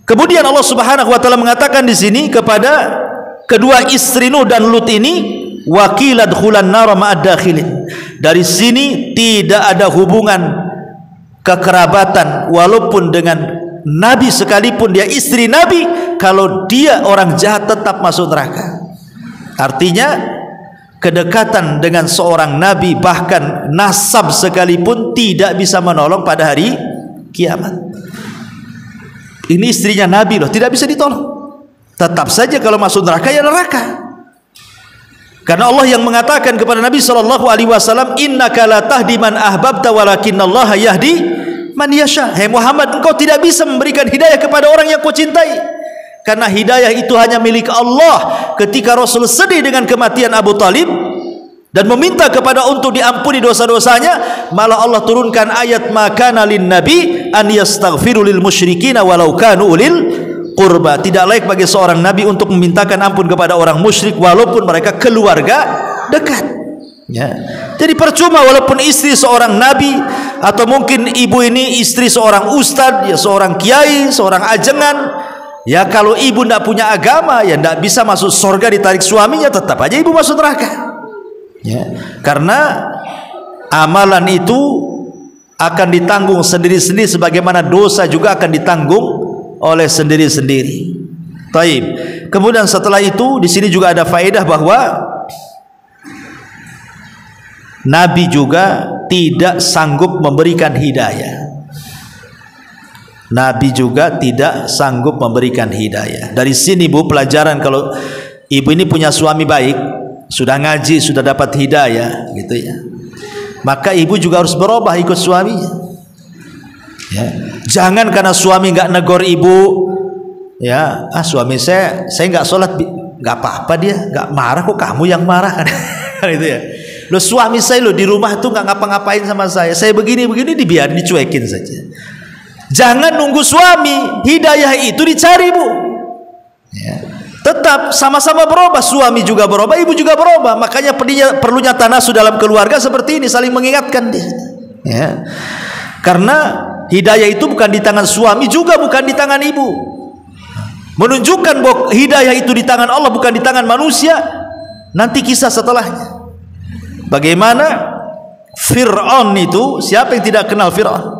Kemudian Allah Subhanahu wa taala mengatakan di sini kepada kedua istri Nuh dan Lut ini, waqilat khulan nar ma'ad dakhilin. Dari sini tidak ada hubungan kekerabatan walaupun dengan Nabi sekalipun dia istri Nabi, kalau dia orang jahat tetap masuk neraka. Artinya kedekatan dengan seorang nabi bahkan nasab sekalipun tidak bisa menolong pada hari kiamat. Ini istrinya nabi loh, tidak bisa ditolong. Tetap saja kalau masuk neraka ya neraka. Karena Allah yang mengatakan kepada Nabi SAW, innaka la tahdi man ahbabta walakinallaha yahdi man yasha. Hai Muhammad, engkau tidak bisa memberikan hidayah kepada orang yang kau cintai. Karena hidayah itu hanya milik Allah. Ketika Rasul sedih dengan kematian Abu Talib dan meminta kepada untuk diampuni dosa-dosanya, malah Allah turunkan ayat makana lin nabi an yastaghfiru lil musyrikin walau kanu ulil qurba. Tidak layak bagi seorang nabi untuk memintakan ampun kepada orang musyrik walaupun mereka keluarga dekat. Ya. Jadi percuma walaupun istri seorang nabi atau mungkin ibu ini istri seorang ustadz, ya seorang kiai, seorang ajengan. Ya kalau ibu tidak punya agama, ya tidak bisa masuk surga, ditarik suaminya, tetap aja ibu masuk neraka. Ya, karena amalan itu akan ditanggung sendiri-sendiri, sebagaimana dosa juga akan ditanggung oleh sendiri-sendiri. Taib. Kemudian setelah itu di sini juga ada faedah bahwa Nabi juga tidak sanggup memberikan hidayah. Nabi juga tidak sanggup memberikan hidayah. Dari sini Bu, pelajaran kalau ibu ini punya suami baik, sudah ngaji, sudah dapat hidayah gitu ya, maka ibu juga harus berubah ikut suaminya ya. Jangan karena suami nggak negor ibu ya, suami saya nggak sholat, nggak apa-apa, dia nggak marah kok, kamu yang marah kan itu ya. Lo suami saya lo di rumah tuh nggak ngapa-ngapain sama saya begini dibiarin, dicuekin saja. Jangan nunggu suami, hidayah itu dicari Bu ya. Tetap sama-sama berubah, suami juga berubah, ibu juga berubah. Makanya perlunya tanasu dalam keluarga seperti ini, saling mengingatkan dia ya. Karena hidayah itu bukan di tangan suami, juga bukan di tangan ibu. Menunjukkan bahwa hidayah itu di tangan Allah, bukan di tangan manusia. Nanti kisah setelahnya, bagaimana Fir'aun itu, siapa yang tidak kenal Fir'aun?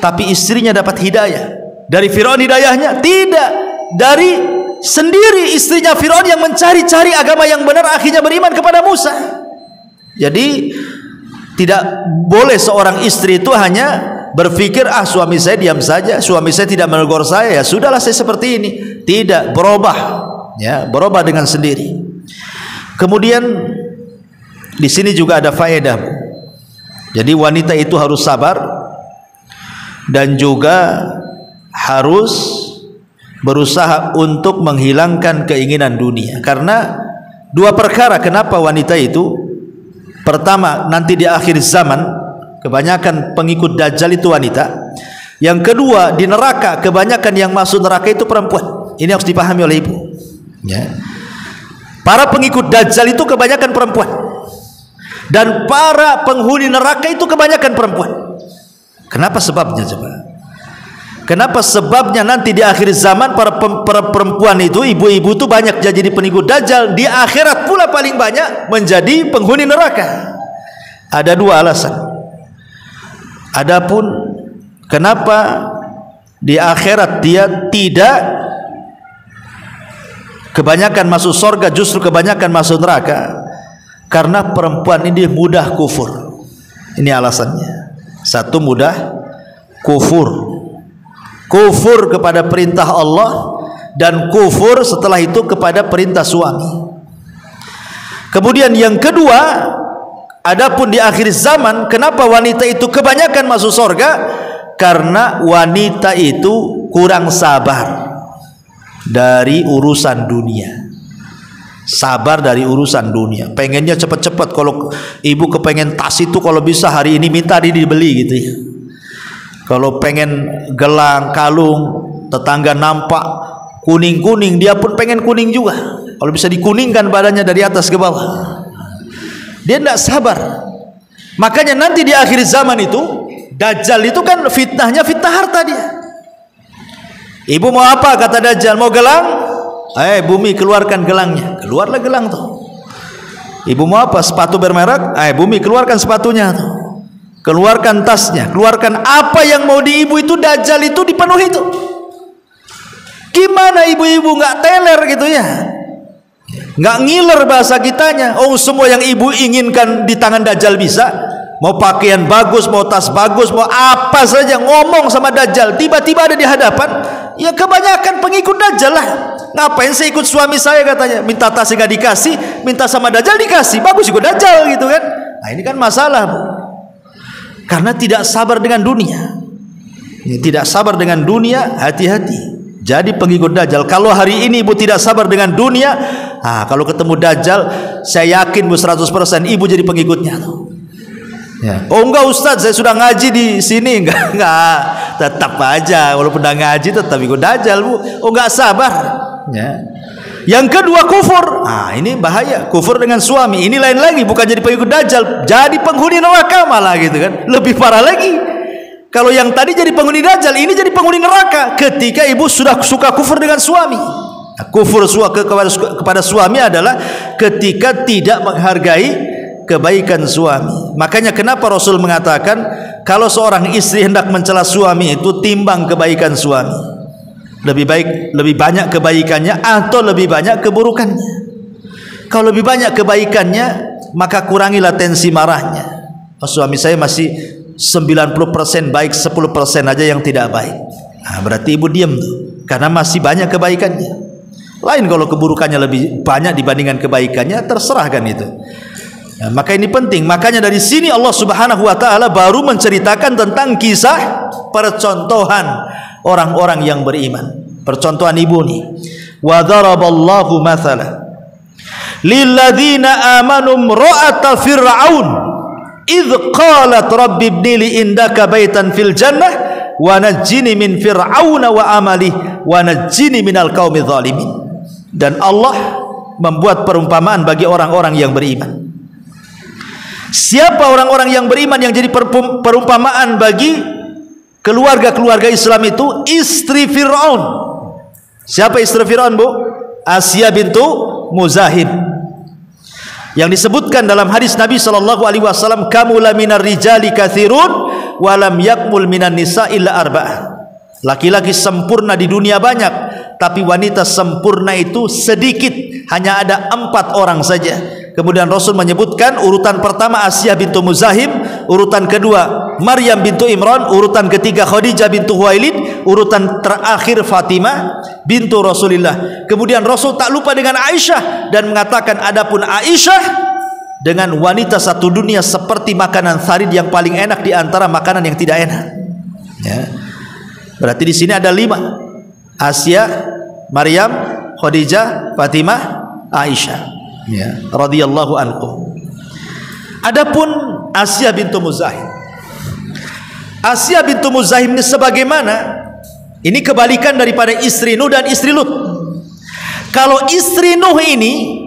Tapi istrinya dapat hidayah. Dari Fir'aun hidayahnya? Tidak, dari sendiri istrinya Fir'aun yang mencari-cari agama yang benar, akhirnya beriman kepada Musa. Jadi tidak boleh seorang istri itu hanya berpikir suami saya diam saja, suami saya tidak menegur saya, ya sudahlah saya seperti ini. Tidak, berubah ya, berubah dengan sendiri. Kemudian di sini juga ada faedah. Jadi wanita itu harus sabar dan juga harus berusaha untuk menghilangkan keinginan dunia. Karena dua perkara kenapa wanita itu, pertama nanti di akhir zaman kebanyakan pengikut Dajjal itu wanita. Yang kedua, di neraka kebanyakan yang masuk neraka itu perempuan. Ini harus dipahami oleh ibu ya. Para pengikut Dajjal itu kebanyakan perempuan, dan para penghuni neraka itu kebanyakan perempuan. Kenapa sebabnya coba? Kenapa sebabnya nanti di akhir zaman para perempuan itu, ibu-ibu itu banyak jadi pengikut Dajjal, di akhirat pula paling banyak menjadi penghuni neraka. Ada dua alasan. Adapun kenapa di akhirat dia tidak kebanyakan masuk surga, justru kebanyakan masuk neraka, karena perempuan ini mudah kufur. Ini alasannya. Satu, mudah kufur kepada perintah Allah, dan kufur setelah itu kepada perintah suami. Kemudian yang kedua, adapun di akhir zaman kenapa wanita itu kebanyakan masuk surga? Karena wanita itu kurang sabar dari urusan dunia. Sabar dari urusan dunia, pengennya cepat-cepat. Kalau ibu kepengen tas itu, kalau bisa hari ini minta dibeli gitu ya. Kalau pengen gelang, kalung, tetangga nampak kuning-kuning, dia pun pengen kuning juga. Kalau bisa dikuningkan badannya dari atas ke bawah, dia tidak sabar. Makanya nanti di akhir zaman itu Dajjal itu kan fitnahnya fitnah harta dia. Ibu mau apa? Kata Dajjal, mau gelang? Bumi keluarkan gelangnya. Keluarlah gelang tuh. Ibu mau apa? Sepatu bermerek? Bumi keluarkan sepatunya tuh. Keluarkan tasnya, keluarkan apa yang mau di ibu itu. Dajjal itu dipenuhi itu. Gimana ibu-ibu nggak teler gitu ya, nggak ngiler bahasa kitanya. Semua yang ibu inginkan di tangan Dajjal bisa. Mau pakaian bagus, mau tas bagus, mau apa saja, ngomong sama Dajjal, tiba-tiba ada di hadapan. Ya kebanyakan pengikut Dajjal lah. Ngapain saya ikut suami saya, katanya. Minta tas nggak dikasih, minta sama Dajjal dikasih, bagus ikut Dajjal gitu kan. Nah ini kan masalah Bu. Karena tidak sabar dengan dunia. Tidak sabar dengan dunia, hati-hati. Jadi pengikut Dajjal. Kalau hari ini ibu tidak sabar dengan dunia, kalau ketemu Dajjal, saya yakin Bu 100% ibu jadi pengikutnya tuh. Ya. Enggak Ustadz, saya sudah ngaji di sini. Enggak, tetap aja walaupun udah ngaji tetap ikut Dajjal Bu. Enggak sabar ya. Yang kedua, kufur. Ini bahaya, kufur dengan suami. Ini lain lagi, bukan jadi pengikut Dajjal, jadi penghuni neraka malah gitu kan. Lebih parah lagi. Kalau yang tadi jadi penghuni Dajjal, ini jadi penghuni neraka ketika ibu sudah suka kufur dengan suami. Kufur kepada suami adalah ketika tidak menghargai kebaikan suami. Makanya kenapa Rasul mengatakan kalau seorang istri hendak mencela suami itu timbang kebaikan suami. Lebih banyak kebaikannya atau lebih banyak keburukannya. Kalau lebih banyak kebaikannya, maka kurangilah tensi marahnya. Oh, suami saya masih 90% baik, 10% aja yang tidak baik. Nah, berarti ibu diam tuh, karena masih banyak kebaikannya. Lain kalau keburukannya lebih banyak dibandingkan kebaikannya, terserah kan itu. Nah, maka ini penting. Makanya dari sini Allah Subhanahu wa taala baru menceritakan tentang kisah percontohan orang-orang yang beriman. Percontohan ibu nih. Wa daraballahu mathalan lilladzina amanu imra'ata fir'aun idh qalat rabbi ibni li indaka baitan fil jannah wa najjini min fir'auna wa amalihi wa najjini minal qaumidz zalimin. Dan Allah membuat perumpamaan bagi orang-orang yang beriman. Siapa orang-orang yang beriman yang jadi perumpamaan bagi keluarga-keluarga Islam itu? Istri Fir'aun. Siapa istri Fir'aun, Bu? Asiyah bintu Muzahim, yang disebutkan dalam hadis Nabi SAW, kamula minar rijali kathirun walam yakmul minan nisa illa arba'ah. Laki-laki sempurna di dunia banyak, tapi wanita sempurna itu sedikit, hanya ada 4 orang saja. Kemudian Rasul menyebutkan urutan pertama Asiyah bintu Muzahim, urutan kedua Maryam bintu Imran, urutan ketiga Khadijah bintu Huwailid, urutan terakhir Fatimah bintu Rasulullah. Kemudian Rasul tak lupa dengan Aisyah dan mengatakan adapun Aisyah dengan wanita satu dunia seperti makanan tharid yang paling enak di antara makanan yang tidak enak. Ya. Berarti di sini ada 5. Asiyah, Maryam, Khadijah, Fatimah, Aisyah. Ya, radhiyallahu anhu. Adapun Asiyah bintu Muzahim. Asiyah bintu Muzahim ini sebagaimana, ini kebalikan daripada istri Nuh dan istri Lut. Kalau istri Nuh ini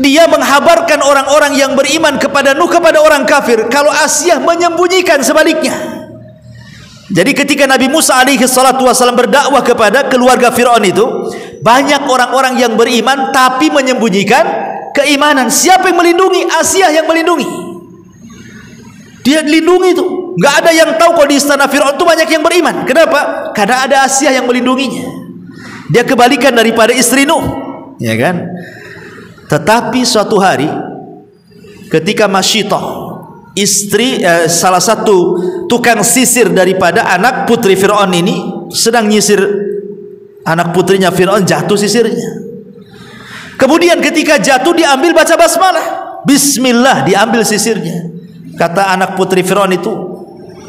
dia menghabarkan orang-orang yang beriman kepada Nuh kepada orang kafir, kalau Asiyah menyembunyikan sebaliknya. Jadi ketika Nabi Musa alaihi salatu wasallam berdakwah kepada keluarga Fir'aun itu, banyak orang-orang yang beriman tapi menyembunyikan keimanan. Siapa yang melindungi? Asiyah yang melindungi. Dia dilindungi itu. Nggak ada yang tahu kalau di istana Fir'aun itu banyak yang beriman. Kenapa? Karena ada Asiyah yang melindunginya. Dia kebalikan daripada istri Nuh, ya kan? Tetapi suatu hari ketika Masyitah, istri salah satu tukang sisir daripada anak putri Fir'aun ini sedang nyisir anak putrinya Fir'aun, jatuh sisirnya. Kemudian ketika jatuh diambil baca basmalah, bismillah, diambil sisirnya. Kata anak putri Fir'aun itu,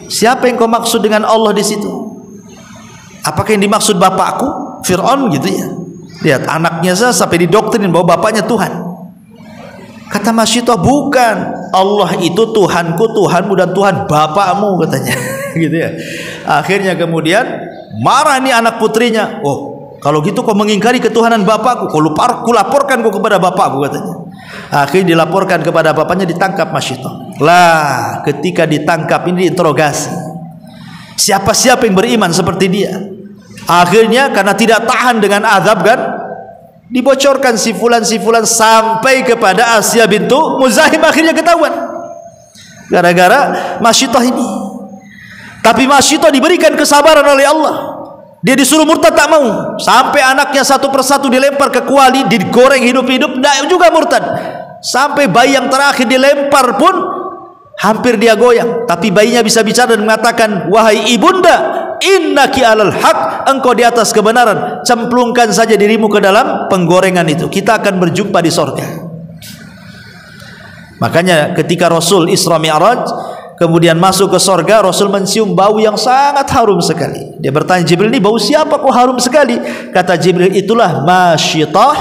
siapa yang kau maksud dengan Allah di situ? Apakah yang dimaksud bapakku Fir'aun gitu ya? Lihat anaknya sampai didoktrin bahwa bapaknya Tuhan. Kata Masyitah, bukan, Allah itu Tuhanku, Tuhanmu, dan Tuhan bapakmu, katanya. Gitu ya. Akhirnya kemudian marah nih anak putrinya. Oh, kalau gitu kau mengingkari ketuhanan bapakku, kau laporkan kau kepada bapakku, katanya. Akhirnya dilaporkan kepada bapaknya, ditangkap Masyitah. Lah, ketika ditangkap ini diinterogasi. Siapa-siapa yang beriman seperti dia? Akhirnya karena tidak tahan dengan azab kan, dibocorkan sifulan-sifulan sampai kepada Asiyah bintu Muzahim. Akhirnya ketahuan gara-gara Masyitah ini. Tapi Masyitah diberikan kesabaran oleh Allah. Dia disuruh murtad tak mau, sampai anaknya satu persatu dilempar ke kuali, digoreng hidup-hidup, tidak juga murtad. Sampai bayi yang terakhir dilempar pun hampir dia goyang, tapi bayinya bisa bicara dan mengatakan, wahai ibunda, innaki alal haq, engkau di atas kebenaran, cemplungkan saja dirimu ke dalam penggorengan itu, kita akan berjumpa di sorga. Makanya ketika Rasul Isra Mi'raj kemudian masuk ke sorga, Rasul mencium bau yang sangat harum sekali. Dia bertanya, Jibril, ini bau siapa kok harum sekali? Kata Jibril, itulah Masyitah.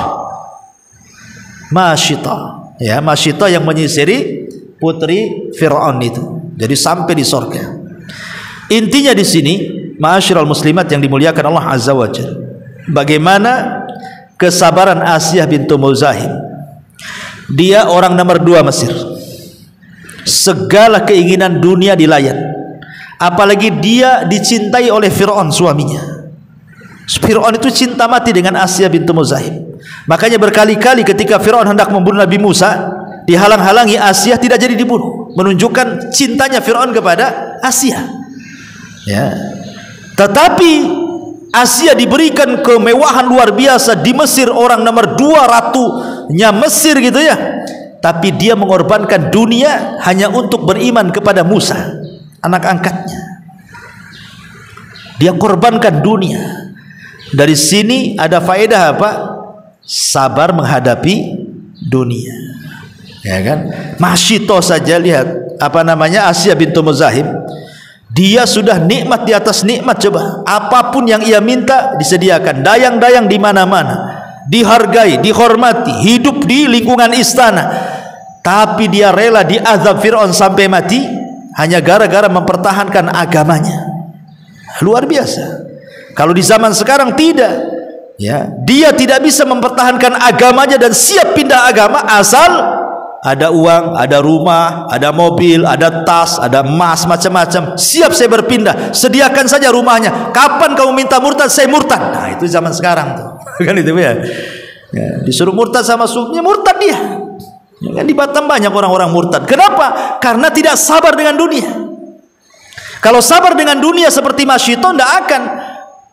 Masyitah, ya, Masyitah yang menyisiri putri Fir'aun itu. Jadi sampai di sorga. Intinya di sini, ma'asyiral muslimat yang dimuliakan Allah Azza wa Jalla, bagaimana kesabaran Asiyah bintu Muzahim. Dia orang nomor 2 Mesir. Segala keinginan dunia dilayan. Apalagi dia dicintai oleh Fir'aun suaminya. Fir'aun itu cinta mati dengan Asiyah bintu Muzahim. Makanya berkali-kali ketika Fir'aun hendak membunuh Nabi Musa, dihalang-halangi, Asia tidak jadi dibunuh, menunjukkan cintanya Fir'aun kepada Asia. Ya. Tetapi Asia diberikan kemewahan luar biasa di Mesir, orang nomor 2 ratunya Mesir gitu ya. Tapi dia mengorbankan dunia hanya untuk beriman kepada Musa, anak angkatnya. Dia korbankan dunia. Dari sini ada faedah apa? Sabar menghadapi dunia. Ya kan? Masyito saja lihat apa namanya, Asia bintu Muzahim. Dia sudah nikmat di atas nikmat. Coba, apapun yang ia minta disediakan, dayang-dayang di mana-mana, dihargai, dihormati, hidup di lingkungan istana. Tapi dia rela diazab Fir'aun sampai mati hanya gara-gara mempertahankan agamanya. Luar biasa. Kalau di zaman sekarang tidak, ya, dia tidak bisa mempertahankan agamanya dan siap pindah agama asal ada uang, ada rumah, ada mobil, ada tas, ada emas, macam-macam. Siap saya berpindah, sediakan saja rumahnya. Kapan kamu minta murtad, saya murtad. Nah, itu zaman sekarang tuh. Kan itu ya. Ya, disuruh murtad sama suaminya, murtad dia. Ya, kan di Batam banyak orang-orang murtad. Kenapa? Karena tidak sabar dengan dunia. Kalau sabar dengan dunia seperti Masyito, tidak akan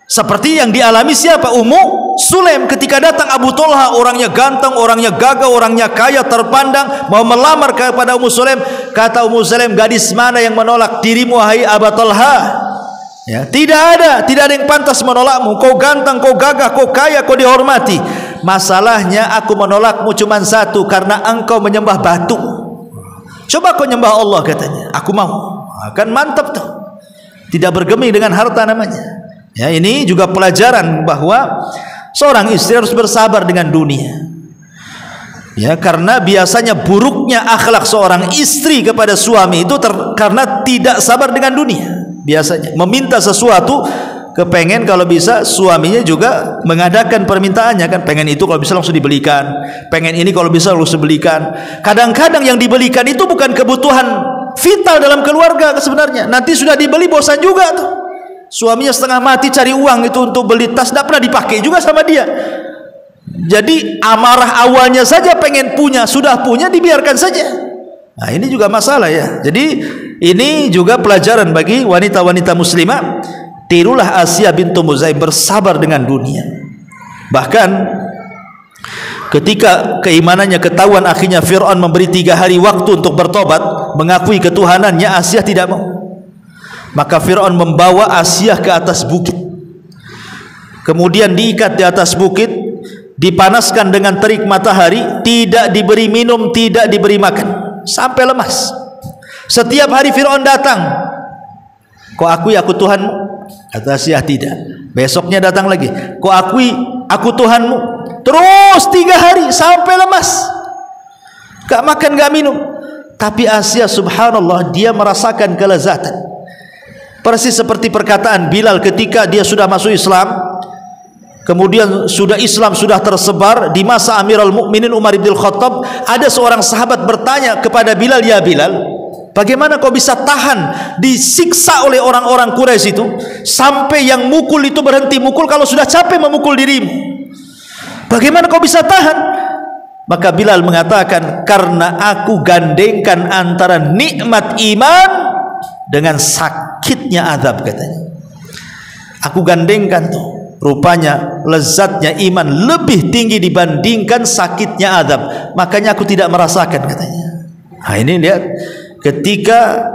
seperti yang dialami siapa? Ummu Sulaim ketika datang Abu Talha, orangnya ganteng, orangnya gagah, orangnya kaya, terpandang, mau melamar kepada Ummu Sulaim. Kata Ummu Sulaim, gadis mana yang menolak dirimu hai Abu Talha? Ya, tidak ada yang pantas menolakmu. Kau ganteng, kau gagah, kau kaya, kau dihormati. Masalahnya aku menolakmu cuma satu, karena engkau menyembah batu. Coba kau nyembah Allah, katanya. Aku mau. Akan mantap tuh. Tidak bergeming dengan harta namanya. Ya, ini juga pelajaran bahwa seorang istri harus bersabar dengan dunia. Ya, karena biasanya buruknya akhlak seorang istri kepada suami itu karena tidak sabar dengan dunia. Biasanya meminta sesuatu, kepengen kalau bisa suaminya juga mengadakan permintaannya kan, pengen itu kalau bisa langsung dibelikan, pengen ini kalau bisa langsung dibelikan. Kadang-kadang yang dibelikan itu bukan kebutuhan vital dalam keluarga sebenarnya. Nanti sudah dibeli bosan juga tuh. Suaminya setengah mati cari uang itu untuk beli tas, tidak pernah dipakai juga sama dia. Jadi amarah awalnya saja pengen punya, sudah punya dibiarkan saja. Nah, ini juga masalah ya. Jadi ini juga pelajaran bagi wanita-wanita muslimah. Tirulah Asia bintu Muzahim, bersabar dengan dunia. Bahkan ketika keimanannya ketahuan, akhirnya Fir'aun memberi 3 hari waktu untuk bertobat, mengakui ketuhanannya. Asia tidak mau. Maka Fir'aun membawa Asia ke atas bukit, kemudian diikat di atas bukit, dipanaskan dengan terik matahari, tidak diberi minum, tidak diberi makan, sampai lemas. Setiap hari Fir'aun datang, kau akui aku Tuhanmu? Kata Asia, tidak. Besoknya datang lagi, kau akui aku Tuhanmu? Terus 3 hari sampai lemas, gak makan gak minum. Tapi Asia subhanallah, dia merasakan kelezatan. Persis seperti perkataan Bilal ketika dia sudah masuk Islam, kemudian Islam sudah tersebar di masa Amirul Mukminin Umar bin Khattab. Ada seorang sahabat bertanya kepada Bilal, ya Bilal, bagaimana kau bisa tahan disiksa oleh orang-orang Quraisy itu sampai yang mukul itu berhenti mukul kalau sudah capek memukul dirimu? Bagaimana kau bisa tahan? Maka Bilal mengatakan, karena aku gandengkan antara nikmat iman dengan sakitnya azab, katanya. Aku gandengkan tuh, rupanya lezatnya iman lebih tinggi dibandingkan sakitnya azab, makanya aku tidak merasakan, katanya. Nah, ini lihat, ketika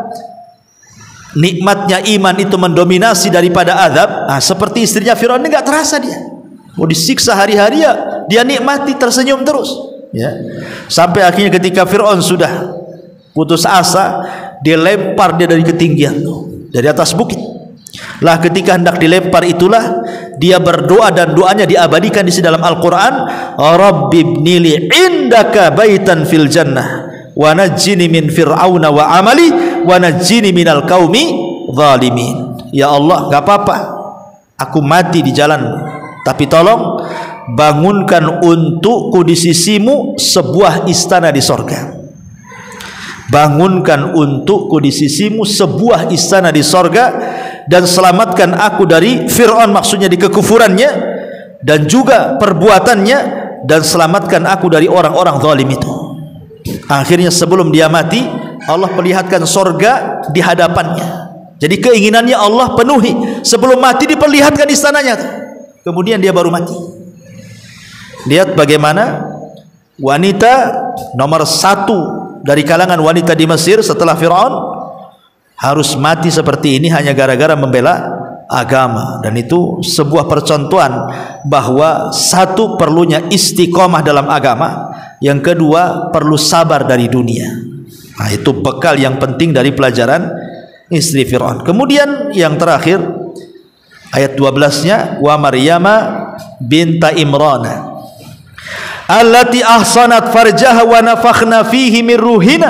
nikmatnya iman itu mendominasi daripada azab, nah, seperti istrinya Fir'aun ini gak terasa dia. Mau disiksa hari-hari ya, dia nikmati, tersenyum terus. Ya. Sampai akhirnya ketika Fir'aun sudah putus asa, dilempar dia dari ketinggian tuh, dari atas bukit. Lah ketika hendak dilempar itulah dia berdoa, dan doanya diabadikan di dalam Al-Quran. Rabbibnili indaka baitan fil jannah wa najjini min fir'auna wa amali wa najjini minal qaumi zalimin. Ya Allah, gak apa-apa aku mati di jalanmu, tapi tolong bangunkan untukku di sisimu sebuah istana di sorga. Bangunkan untukku di sisimu sebuah istana di sorga, dan selamatkan aku dari Fir'aun, maksudnya di kekufurannya dan juga perbuatannya, dan selamatkan aku dari orang-orang zalim itu. Akhirnya sebelum dia mati, Allah perlihatkan sorga di hadapannya. Jadi keinginannya Allah penuhi. Sebelum mati diperlihatkan istananya. Kemudian dia baru mati. Lihat bagaimana wanita nomor 1 dari kalangan wanita di Mesir setelah Fir'aun harus mati seperti ini hanya gara-gara membela agama. Dan itu sebuah percontohan bahwa satu, perlunya istiqomah dalam agama, yang kedua perlu sabar dari dunia. Nah, itu bekal yang penting dari pelajaran istri Fir'aun. Kemudian yang terakhir ayat 12-nya, wa Maryama binta Imran allati ahsanat farjaha wa nafakhna fihi min ruhina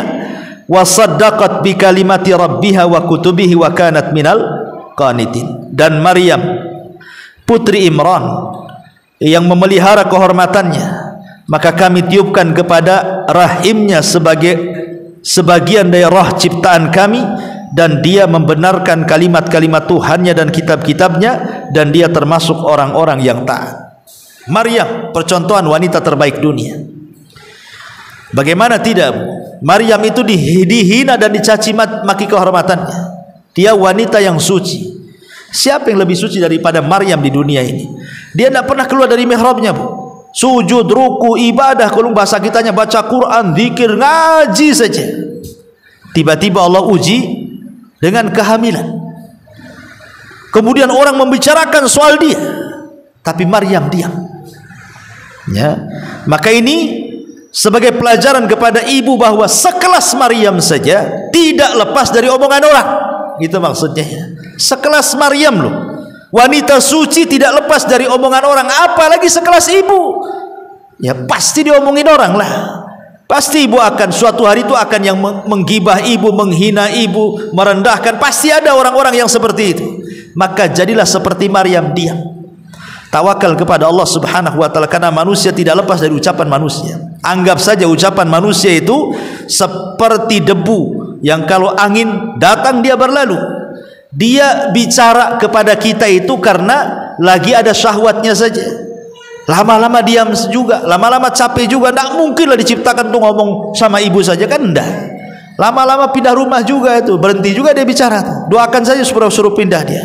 wa saddaqat bi kalimati rabbiha wa kutubihi wa kanat minal qanitin. Dan Maryam putri Imran yang memelihara kehormatannya, maka kami tiupkan kepada rahimnya sebagian dari roh ciptaan kami, dan dia membenarkan kalimat-kalimat Tuhannya dan kitab-kitabnya, dan dia termasuk orang-orang yang taat. Maryam percontohan wanita terbaik dunia. Bagaimana tidak? Maryam itu dihina dan dicaci maki kehormatannya. Dia wanita yang suci. Siapa yang lebih suci daripada Maryam di dunia ini? Dia tidak pernah keluar dari mihrabnya, Bu. Sujud, ruku, ibadah, kalau bahasa kitanya baca Quran, zikir, ngaji saja. Tiba-tiba Allah uji dengan kehamilan. Kemudian orang membicarakan soal dia, tapi Maryam diam. Ya, maka ini sebagai pelajaran kepada ibu bahwa sekelas Maryam saja tidak lepas dari omongan orang. Itu maksudnya. Sekelas Maryam loh, wanita suci tidak lepas dari omongan orang, apalagi sekelas ibu. Ya pasti diomongin orang lah. Pasti ibu akan suatu hari itu akan yang menggibah ibu, menghina ibu, merendahkan. Pasti ada orang-orang yang seperti itu. Maka jadilah seperti Maryam, diam. Tawakal kepada Allah Subhanahu wa taala, karena manusia tidak lepas dari ucapan manusia. Anggap saja ucapan manusia itu seperti debu yang kalau angin datang dia berlalu. Dia bicara kepada kita itu karena lagi ada syahwatnya saja. Lama-lama diam juga, lama-lama capek juga. Tidak mungkinlah diciptakan untuk ngomong sama ibu saja, kan enggak. Lama-lama pindah rumah juga itu, berhenti juga dia bicara. Doakan saja supaya suruh pindah dia.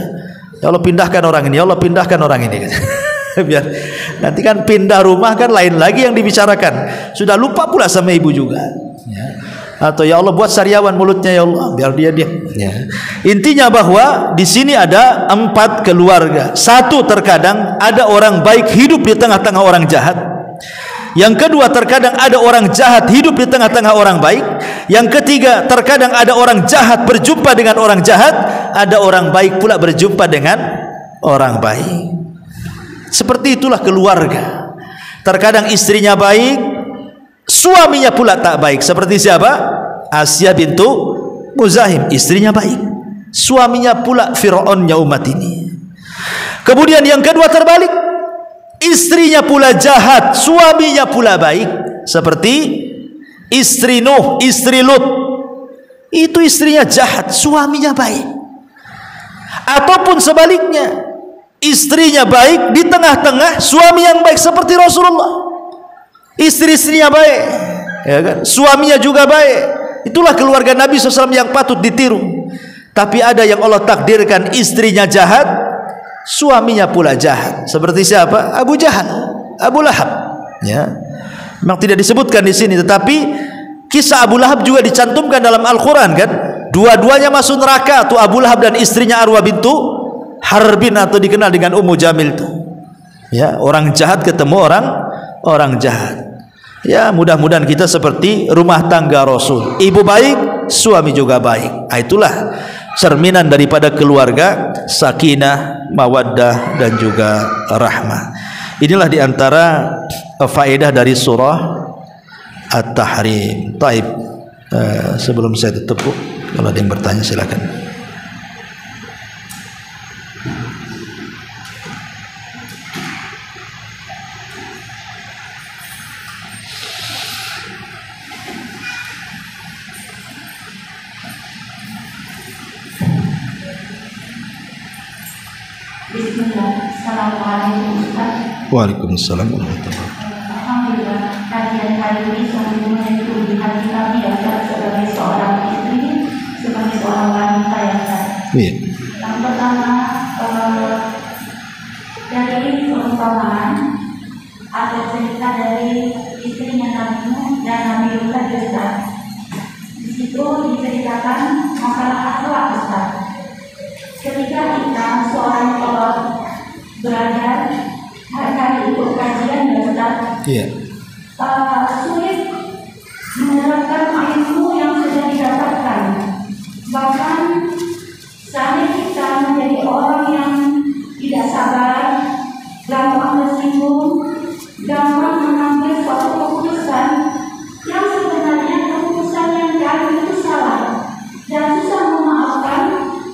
Ya Allah pindahkan orang ini, ya Allah pindahkan orang ini. Biar nanti kan pindah rumah kan lain lagi yang dibicarakan. Sudah lupa pula sama ibu juga. Ya. Atau ya Allah buat sariawan mulutnya ya Allah, biar dia diam. Ya. Intinya bahwa di sini ada 4 keluarga. Satu, terkadang ada orang baik hidup di tengah-tengah orang jahat. Yang kedua, terkadang ada orang jahat hidup di tengah-tengah orang baik. Yang ketiga, terkadang ada orang jahat berjumpa dengan orang jahat, ada orang baik pula berjumpa dengan orang baik. Seperti itulah keluarga. Terkadang istrinya baik, suaminya pula tak baik. Seperti siapa? Asya bintu Muzahim, istrinya baik, suaminya pula Fir'aunnya umat ini. Kemudian yang kedua terbalik, istrinya pula jahat, suaminya pula baik. Seperti istri Nuh, istri Lut, itu istrinya jahat, suaminya baik. Ataupun sebaliknya, istrinya baik, di tengah-tengah suami yang baik, seperti Rasulullah. Istri-istrinya baik, ya kan? Suaminya juga baik. Itulah keluarga Nabi SAW yang patut ditiru. Tapi ada yang Allah takdirkan istrinya jahat, suaminya pula jahat. Seperti siapa? Abu Jahal, Abu Lahab. Ya, memang tidak disebutkan di sini, tetapi kisah Abu Lahab juga dicantumkan dalam Al-Quran kan? Dua-duanya masuk neraka tuh, Abu Lahab dan istrinya Arwah bintu Harbin, atau dikenal dengan Ummu Jamil tuh. Ya, orang jahat ketemu orang jahat. Ya, mudah-mudahan kita seperti rumah tangga Rasul. Ibu baik, suami juga baik. Nah, itulah cerminan daripada keluarga, sakinah, mawaddah, dan juga rahmah. Inilah diantara faedah dari surah At-Tahrim. Taib, sebelum saya tutup, kalau ada yang bertanya silakan. Waalaikumsalam warahmatullahi wabarakatuh. Alhamdulillah, kajian kali ini sungguh menyentuh di hati perumpamaan atau cerita dari istrinya Nabi Nuh dan Nabi Yusuf. Di situ diceritakan masalah akhlak Ustaz. Ketika kita seorang orang belajar hari itu kajian Ustaz, sulit menerapkan ilmu yang sudah didapatkan. Bahkan saat kita menjadi orang yang tidak sabar, gampang tersinggung, gampang mengambil suatu keputusan yang sebenarnya keputusan yang diambil itu salah, dan susah memaafkan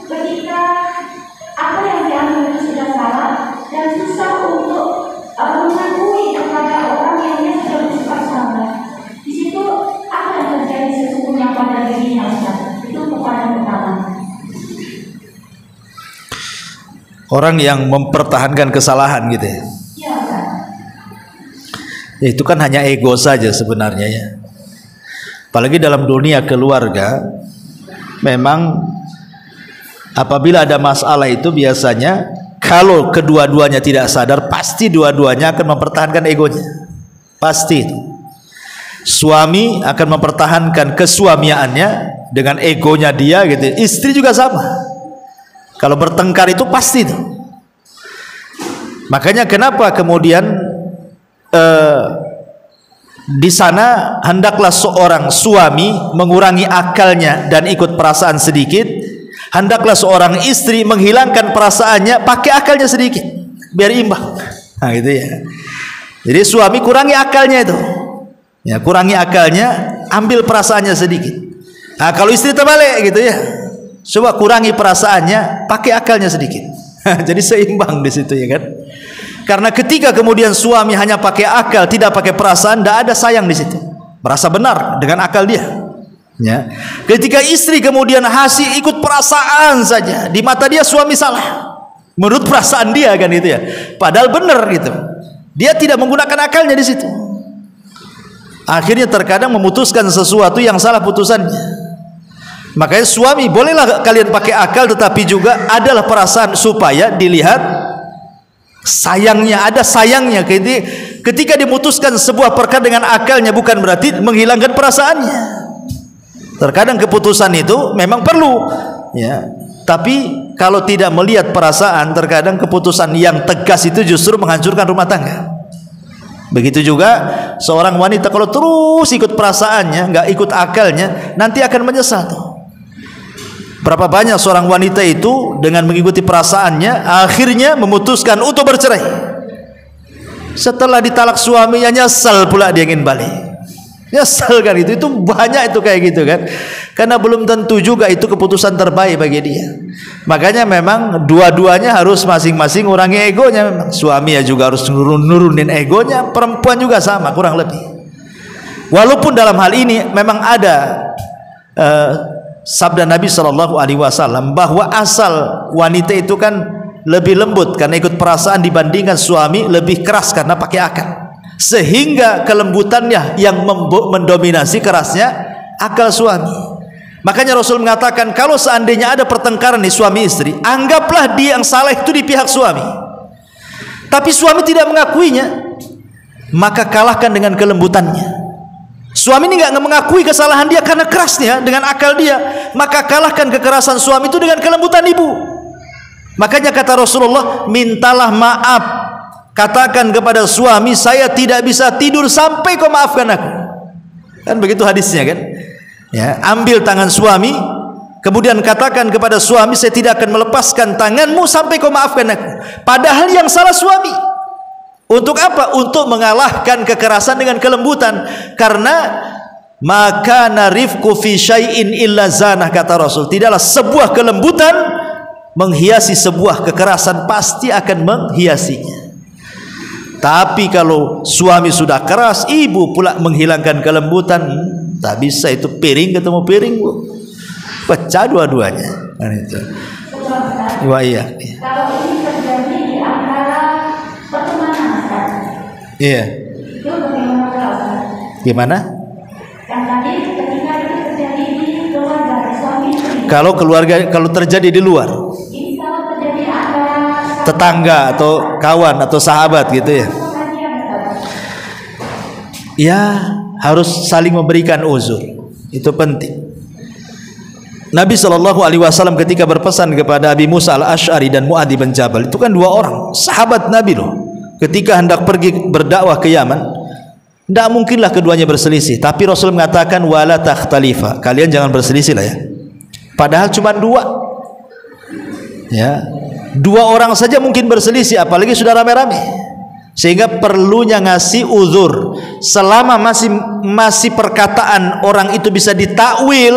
ketika apa yang diambil itu sudah salah, dan susah untuk mengakui kepada orang yang dia sudah bersifat sabar. Di situ apa yang terjadi sesungguhnya pada dirinya Ustaz? Itu kepada pertama. Orang yang mempertahankan kesalahan gitu ya. Ya, itu kan hanya ego saja sebenarnya ya. Apalagi dalam dunia keluarga, memang apabila ada masalah itu biasanya kalau kedua-duanya tidak sadar, pasti dua-duanya akan mempertahankan egonya. Pasti itu. Suami akan mempertahankan kesuamiannya dengan egonya dia gitu. Istri juga sama. Kalau bertengkar itu pasti itu. Makanya kenapa kemudian di sana hendaklah seorang suami mengurangi akalnya dan ikut perasaan sedikit, hendaklah seorang istri menghilangkan perasaannya pakai akalnya sedikit biar imbang. Nah gitu ya. Jadi suami kurangi akalnya itu, ya kurangi akalnya, ambil perasaannya sedikit. Nah kalau istri terbalik gitu ya, coba kurangi perasaannya, pakai akalnya sedikit. Jadi seimbang di situ ya kan. Karena ketika kemudian suami hanya pakai akal, tidak pakai perasaan, tidak ada sayang di situ. Merasa benar dengan akal dia. Ya. Ketika istri kemudian hasih ikut perasaan saja, di mata dia suami salah. Menurut perasaan dia kan itu ya. Padahal benar gitu. Dia tidak menggunakan akalnya di situ. Akhirnya terkadang memutuskan sesuatu yang salah putusannya. Makanya suami bolehlah kalian pakai akal, tetapi juga adalah perasaan supaya dilihat sayangnya, ada sayangnya. Ketika dimutuskan sebuah perkara dengan akalnya bukan berarti menghilangkan perasaannya. Terkadang keputusan itu memang perlu ya, tapi kalau tidak melihat perasaan, terkadang keputusan yang tegas itu justru menghancurkan rumah tangga. Begitu juga seorang wanita kalau terus ikut perasaannya, nggak ikut akalnya, nanti akan menyesal tuh. Berapa banyak seorang wanita itu dengan mengikuti perasaannya akhirnya memutuskan untuk bercerai. Setelah ditalak suaminya nyesal pula dia ingin balik. Nyesal kan itu banyak itu kayak gitu kan. Karena belum tentu juga itu keputusan terbaik bagi dia. Makanya memang dua-duanya harus masing-masing ngurangi egonya memang. Suami ya juga harus nurunin egonya, perempuan juga sama kurang lebih. Walaupun dalam hal ini memang ada sabda Nabi SAW bahwa asal wanita itu kan lebih lembut karena ikut perasaan dibandingkan suami lebih keras karena pakai akal, sehingga kelembutannya yang mendominasi kerasnya akal suami. Makanya Rasul mengatakan kalau seandainya ada pertengkaran di suami istri, anggaplah dia yang salah itu di pihak suami, tapi suami tidak mengakuinya, maka kalahkan dengan kelembutannya. Suami ini nggak mengakui kesalahan dia karena kerasnya dengan akal dia, maka kalahkan kekerasan suami itu dengan kelembutan ibu. Makanya kata Rasulullah, mintalah maaf, katakan kepada suami, saya tidak bisa tidur sampai kau maafkan aku. Kan begitu hadisnya kan? Ya, ambil tangan suami, kemudian katakan kepada suami, saya tidak akan melepaskan tanganmu sampai kau maafkan aku. Padahal yang salah suami. Untuk apa? Untuk mengalahkan kekerasan dengan kelembutan. Karena maka narifku fi syai'in illa zanah, kata Rasul. Tidaklah sebuah kelembutan menghiasi sebuah kekerasan, pasti akan menghiasinya. Tapi kalau suami sudah keras, ibu pula menghilangkan kelembutan, tak bisa itu piring ketemu piring, Bu. Pecah dua-duanya. Nah, itu. Wah, iya. Kalau ini terjadi di antara pertemanan, iya. itu bagaimana Ustaz? Gimana? Yang tadi ketika itu terjadi di keluarga suami istri. Kalau terjadi di luar. Ini kalau terjadi antara tetangga atau kawan atau sahabat gitu ya. Ya, harus saling memberikan uzur. Itu penting. Nabi SAW ketika berpesan kepada Abi Musa al-Ash'ari dan Mu'adh bin Jabal, itu kan dua orang sahabat Nabi loh, ketika hendak pergi berdakwah ke Yaman, tidak mungkinlah keduanya berselisih. Tapi Rasul mengatakan wala takhtalifa, kalian jangan berselisih lah ya. Padahal cuma dua, ya, dua orang saja mungkin berselisih, apalagi sudah rame-rame. Sehingga perlunya ngasih uzur. Selama masih perkataan orang itu bisa ditakwil,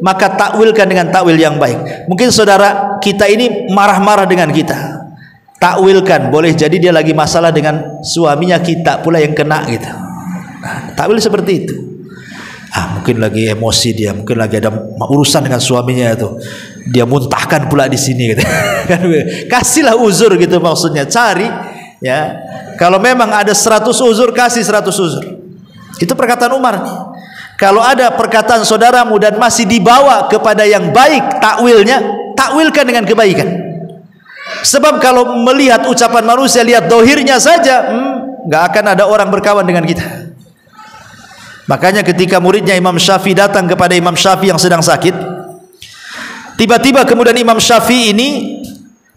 maka takwilkan dengan takwil yang baik. Mungkin saudara kita ini marah-marah dengan kita, takwilkan, boleh jadi dia lagi masalah dengan suaminya, kita pula yang kena gitu. Nah, takwil seperti itu. Mungkin lagi emosi dia, mungkin lagi ada urusan dengan suaminya itu, dia muntahkan pula di sini gitu. Kasihlah uzur gitu, maksudnya cari ya. Kalau memang ada 100 uzur, kasih 100 uzur. Itu perkataan Umar nih. Kalau ada perkataan saudaramu dan masih dibawa kepada yang baik takwilnya, takwilkan dengan kebaikan. Sebab kalau melihat ucapan manusia, lihat dohirnya saja, nggak akan ada orang berkawan dengan kita. Makanya ketika muridnya Imam Syafi'i datang kepada Imam Syafi'i yang sedang sakit, tiba-tiba kemudian Imam Syafi'i ini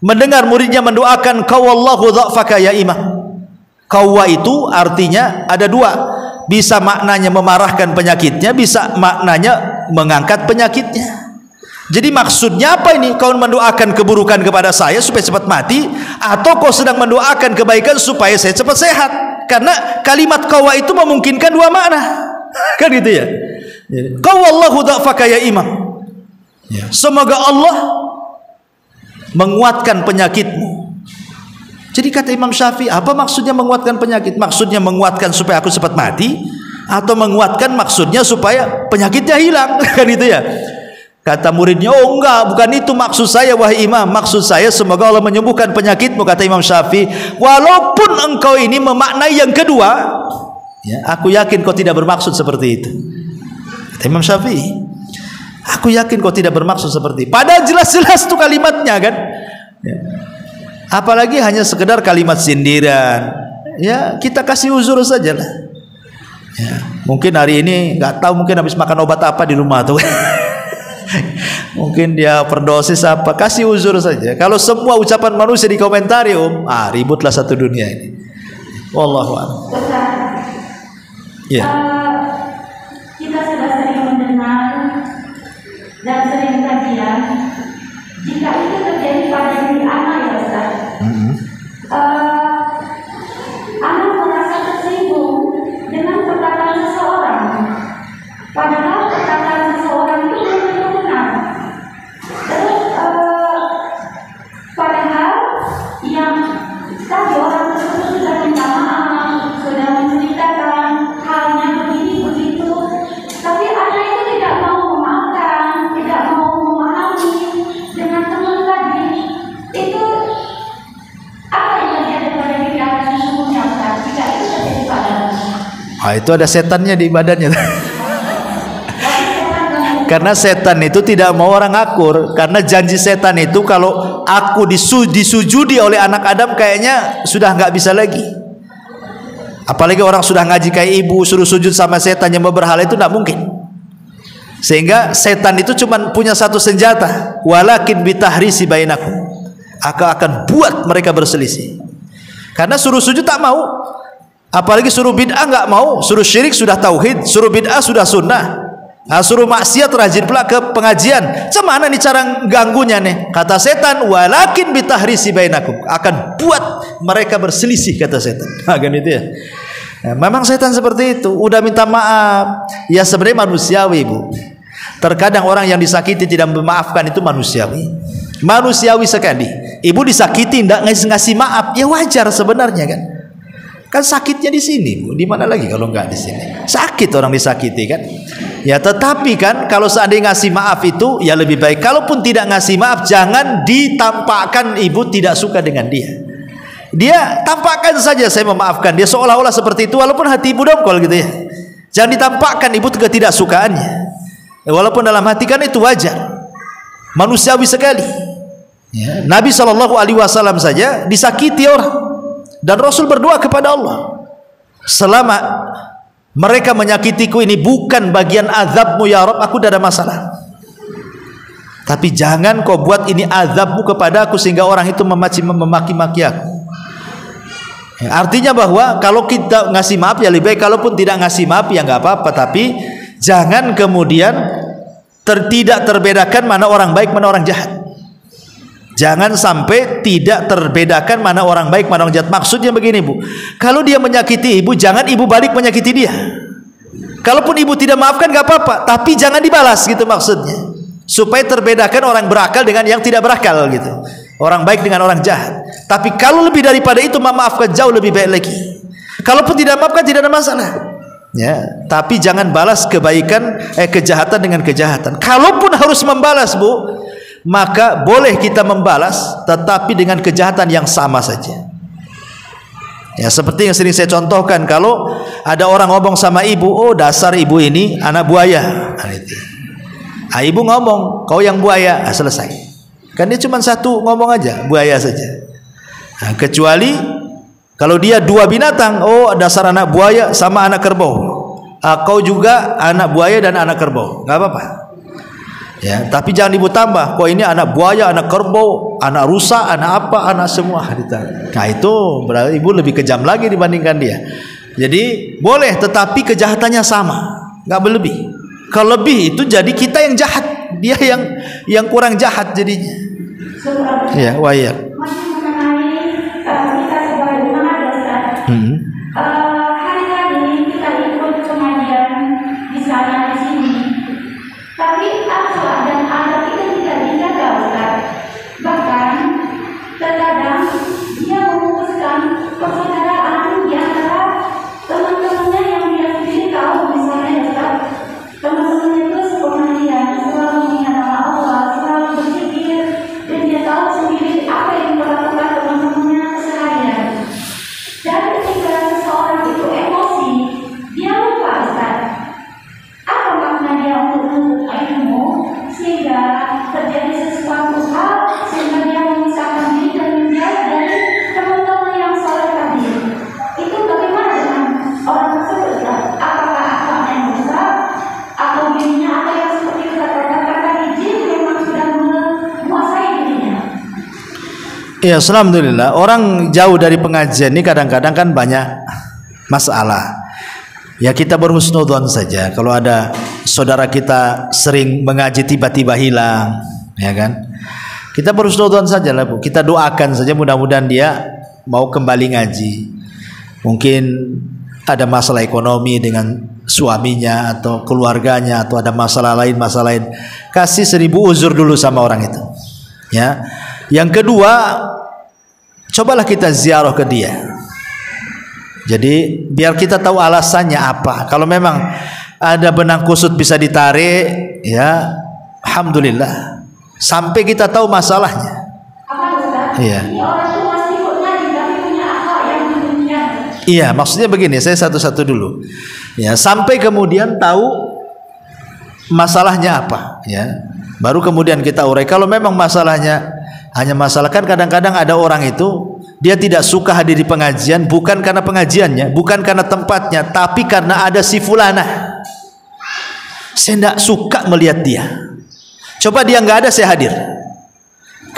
mendengar muridnya mendoakan qawallahu dha'faka ya imam. Qawwa itu artinya ada dua, bisa maknanya memarahkan penyakitnya, bisa maknanya mengangkat penyakitnya. Jadi maksudnya apa ini? Kau mendoakan keburukan kepada saya supaya cepat mati, atau kau sedang mendoakan kebaikan supaya saya cepat sehat? Karena kalimat qawwa itu memungkinkan dua makna. Kan gitu ya. Qawallahu dha'faka ya imam. Semoga Allah menguatkan penyakitmu. Jadi kata Imam Syafi'i, apa maksudnya menguatkan penyakit? Maksudnya menguatkan supaya aku cepat mati, atau menguatkan maksudnya supaya penyakitnya hilang? Kan itu ya. Kata muridnya, oh enggak, bukan itu maksud saya wahai imam. Maksud saya semoga Allah menyembuhkan penyakitmu, kata Imam Syafi'i. Walaupun engkau ini memaknai yang kedua, ya, aku yakin kau tidak bermaksud seperti itu. Kata Imam Syafi'i, aku yakin kau tidak bermaksud seperti itu. Padahal jelas-jelas itu kalimatnya kan ya. Apalagi hanya sekedar kalimat sindiran, ya kita kasih uzur saja lah ya. Mungkin hari ini nggak tahu, mungkin habis makan obat apa di rumah tuh mungkin dia overdosis apa, kasih uzur saja. Kalau semua ucapan manusia dikomentari ributlah satu dunia ini. Wallahu a'lam. Ya. Kita sudah sering mendengar dan sering kajian, jika itu terjadi pada diri anak ya Ustaz, anak merasa tersinggung dengan perkataan seseorang, padahal perkataan seseorang itu belum tentu benar. Terus padahal yang tadi orang tersebut sudah minta maaf, sudah menceritakan halnya begini begitu, tapi anak itu tidak mau memaafkan, tidak mau memahami dengan teman tadi. Itu apa yang terjadi pada diri anak sesungguhnya Ustaz? Jika itu terjadi pada itu ada setannya di badannya. Karena setan itu tidak mau orang akur. Karena janji setan itu kalau aku disujudi oleh anak Adam, kayaknya sudah nggak bisa lagi. Apalagi orang sudah ngaji kayak ibu, suruh sujud sama setan yang berhala, itu tidak mungkin. Sehingga setan itu cuma punya satu senjata, walakin bitahrisi bainakum, aku akan buat mereka berselisih. Karena suruh sujud tak mau, apalagi suruh bid'ah nggak mau. Suruh syirik sudah tauhid, suruh bid'ah sudah sunnah. Suruh maksiat rajin pula ke pengajian. Cemana nih cara ganggunya nih? Kata setan, walakin bitahrisi bainakum, akan buat mereka berselisih, kata setan. Kan itu ya. Memang setan seperti itu. Udah minta maaf, ya sebenarnya manusiawi Bu. Terkadang orang yang disakiti tidak memaafkan, itu manusiawi. Manusiawi sekali. Ibu disakiti tidak ngasih maaf, ya wajar sebenarnya kan. Kan sakitnya di sini Bu. Di mana lagi kalau nggak di sini? Sakit orang disakiti kan. Ya tetapi kan kalau seandainya ngasih maaf itu ya lebih baik. Kalaupun tidak ngasih maaf, jangan ditampakkan ibu tidak suka dengan dia. Dia tampakkan saja saya memaafkan dia, seolah-olah seperti itu, walaupun hati ibu dongkol gitu ya. Jangan ditampakkan ibu ketidaksukaannya. Walaupun dalam hati kan itu wajar, manusiawi sekali. Ya, Nabi SAW saja disakiti orang, dan Rasul berdoa kepada Allah, selama mereka menyakitiku ini bukan bagian azabmu ya Rabb, aku tidak ada masalah. Tapi jangan kau buat ini azabmu kepada aku sehingga orang itu memaki-maki aku. Ya, artinya bahwa kalau kita ngasih maaf ya lebih baik, kalaupun tidak ngasih maaf ya nggak apa-apa, tapi jangan kemudian tidak terbedakan mana orang baik mana orang jahat. Jangan sampai tidak terbedakan mana orang baik mana orang jahat. Maksudnya begini Bu, kalau dia menyakiti ibu, jangan ibu balik menyakiti dia. Kalaupun ibu tidak maafkan gak apa-apa, tapi jangan dibalas gitu maksudnya, supaya terbedakan orang berakal dengan yang tidak berakal gitu, orang baik dengan orang jahat. Tapi kalau lebih daripada itu memaafkan jauh lebih baik lagi. Kalaupun tidak maafkan tidak ada masalah ya, tapi jangan balas kejahatan dengan kejahatan. Kalaupun harus membalas Bu, maka boleh kita membalas tetapi dengan kejahatan yang sama saja. Ya, seperti yang sering saya contohkan, kalau ada orang ngomong sama ibu, oh dasar ibu ini anak buaya, ibu ngomong kau yang buaya, selesai. Kan dia cuma satu ngomong aja, buaya saja. Nah, kecuali kalau dia dua binatang, oh dasar anak buaya sama anak kerbau, kau juga anak buaya dan anak kerbau, nggak apa-apa. Ya, tapi jangan ibu tambah, kok ini anak buaya, anak kerbau, anak rusa, anak apa, anak semua. Nah itu berarti ibu lebih kejam lagi dibandingkan dia. Jadi boleh, tetapi kejahatannya sama, nggak berlebih. Kalau lebih itu jadi kita yang jahat, dia yang kurang jahat jadinya. Ya, wayak. Masih mengenai kita sebagai dosa. Hari-hari kita ikut pengajian di sana di sini. Tapi akhlak dan adab itu tidak dijaga, Ustaz. Bahkan terkadang dia memutuskan persaudaraan di antara teman-temannya yang dia sendiri tahu, misalnya Ustaz, teman-temannya itu sepengajian, selalu mengingat nama Allah, selalu berzikir, dan dia tahu sendiri apa yang dilakukan teman-temannya seharian. Dan ketika seseorang itu emosi, dia lupa, Ustaz, apa makna dia untuk menuntut ilmu, sehingga terjadi sesuatu hal sehingga dia memisahkan diri dan menjauh dari teman-teman yang soleh tadi. Itu bagaimana dengan orang tersebut? Apakah akhlaknya yang besar atau dirinya ada yang seperti kita katakan izin memang sudah menguasai dirinya? Ya, alhamdulillah, orang jauh dari pengajian ini kadang-kadang kan banyak masalah. Ya, kita berhusnudzon saja. Kalau ada saudara kita sering mengaji tiba-tiba hilang, ya kan? Kita berhusnudzon saja lah Bu. Kita doakan saja mudah-mudahan dia mau kembali ngaji. Mungkin ada masalah ekonomi dengan suaminya atau keluarganya, atau ada masalah lain. Kasih 1000 uzur dulu sama orang itu. Ya. Yang kedua, cobalah kita ziarah ke dia. Jadi biar kita tahu alasannya apa. Kalau memang ada benang kusut bisa ditarik, ya alhamdulillah, sampai kita tahu masalahnya. Iya. Iya, maksudnya begini, saya satu-satu dulu. Ya, sampai kemudian tahu masalahnya apa, ya. Baru kemudian kita urai. Kalau memang masalahnya hanya masalah, kan kadang-kadang ada orang itu dia tidak suka hadir di pengajian bukan karena pengajiannya, bukan karena tempatnya, tapi karena ada si fulana. Saya tidak suka melihat dia. Coba dia nggak ada, saya hadir.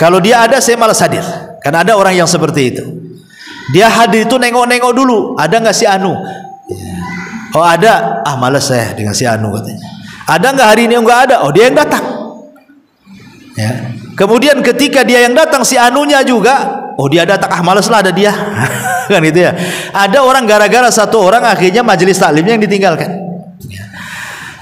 Kalau dia ada, saya malas hadir. Karena ada orang yang seperti itu. Dia hadir itu nengok-nengok dulu, ada nggak si Anu? Oh ada, malas saya dengan si Anu katanya. Ada nggak hari ini? Nggak ada. Oh dia yang datang. Ya. Kemudian ketika dia yang datang, si Anunya juga, oh dia datang, malas lah ada dia. Kan itu ya. Ada orang gara-gara satu orang akhirnya majelis taklimnya yang ditinggalkan.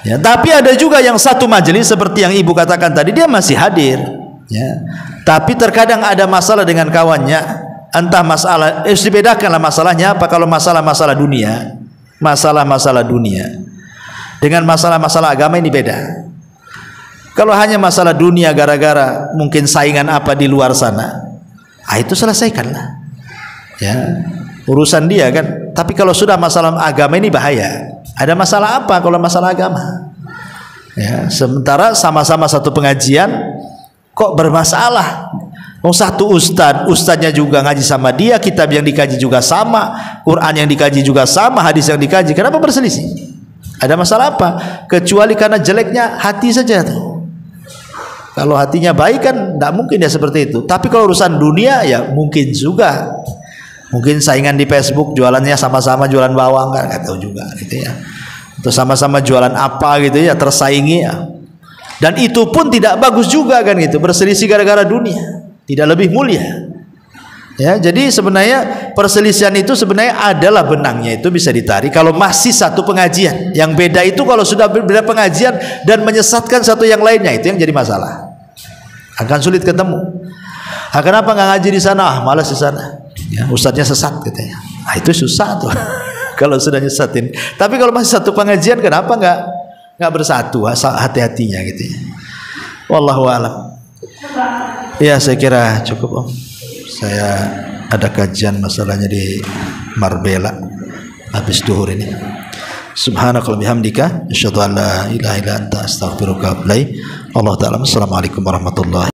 Ya, tapi ada juga yang satu majelis seperti yang ibu katakan tadi, dia masih hadir. Ya. Tapi terkadang ada masalah dengan kawannya, entah masalah, dibedakanlah masalahnya apa. Kalau masalah-masalah dunia, masalah-masalah dunia dengan masalah-masalah agama ini beda. Kalau hanya masalah dunia gara-gara mungkin saingan apa di luar sana, itu selesaikanlah. Ya, urusan dia kan. Tapi kalau sudah masalah agama ini bahaya. Ada masalah apa kalau masalah agama? Ya, sementara sama-sama satu pengajian kok bermasalah. Satu ustadznya juga ngaji sama dia, kitab yang dikaji juga sama, Quran yang dikaji juga sama, hadis yang dikaji. Kenapa berselisih? Ada masalah apa? Kecuali karena jeleknya hati saja tuh. Kalau hatinya baik kan tidak mungkin dia seperti itu. Tapi kalau urusan dunia ya mungkin juga. Mungkin saingan di Facebook jualannya sama-sama jualan bawang kan, nggak tahu juga gitu ya. Atau sama-sama jualan apa gitu ya, tersaingi ya. Dan itu pun tidak bagus juga kan gitu, berselisih gara-gara dunia. Tidak lebih mulia. Ya, jadi sebenarnya perselisihan itu sebenarnya adalah benangnya itu bisa ditarik kalau masih satu pengajian. Yang beda itu kalau sudah berbeda pengajian dan menyesatkan satu yang lainnya, itu yang jadi masalah. Akan sulit ketemu. Kenapa nggak ngaji di sana? Malas di sana. Ya, ustadznya sesat katanya. Itu susah tuh. Kalau sudah nyesatin. Tapi kalau masih satu pengajian, kenapa nggak bersatu? Hati-hatinya gitu ya. Wallahu a'lam. Ya, saya kira cukup Om. Saya ada kajian masalahnya di Marbella habis duhur ini. Subhanakallahumma bihamdika asyhadu an la ilaha illa anta astaghfiruka wa atubu ilaik. Allah taala. Assalamualaikum warahmatullahi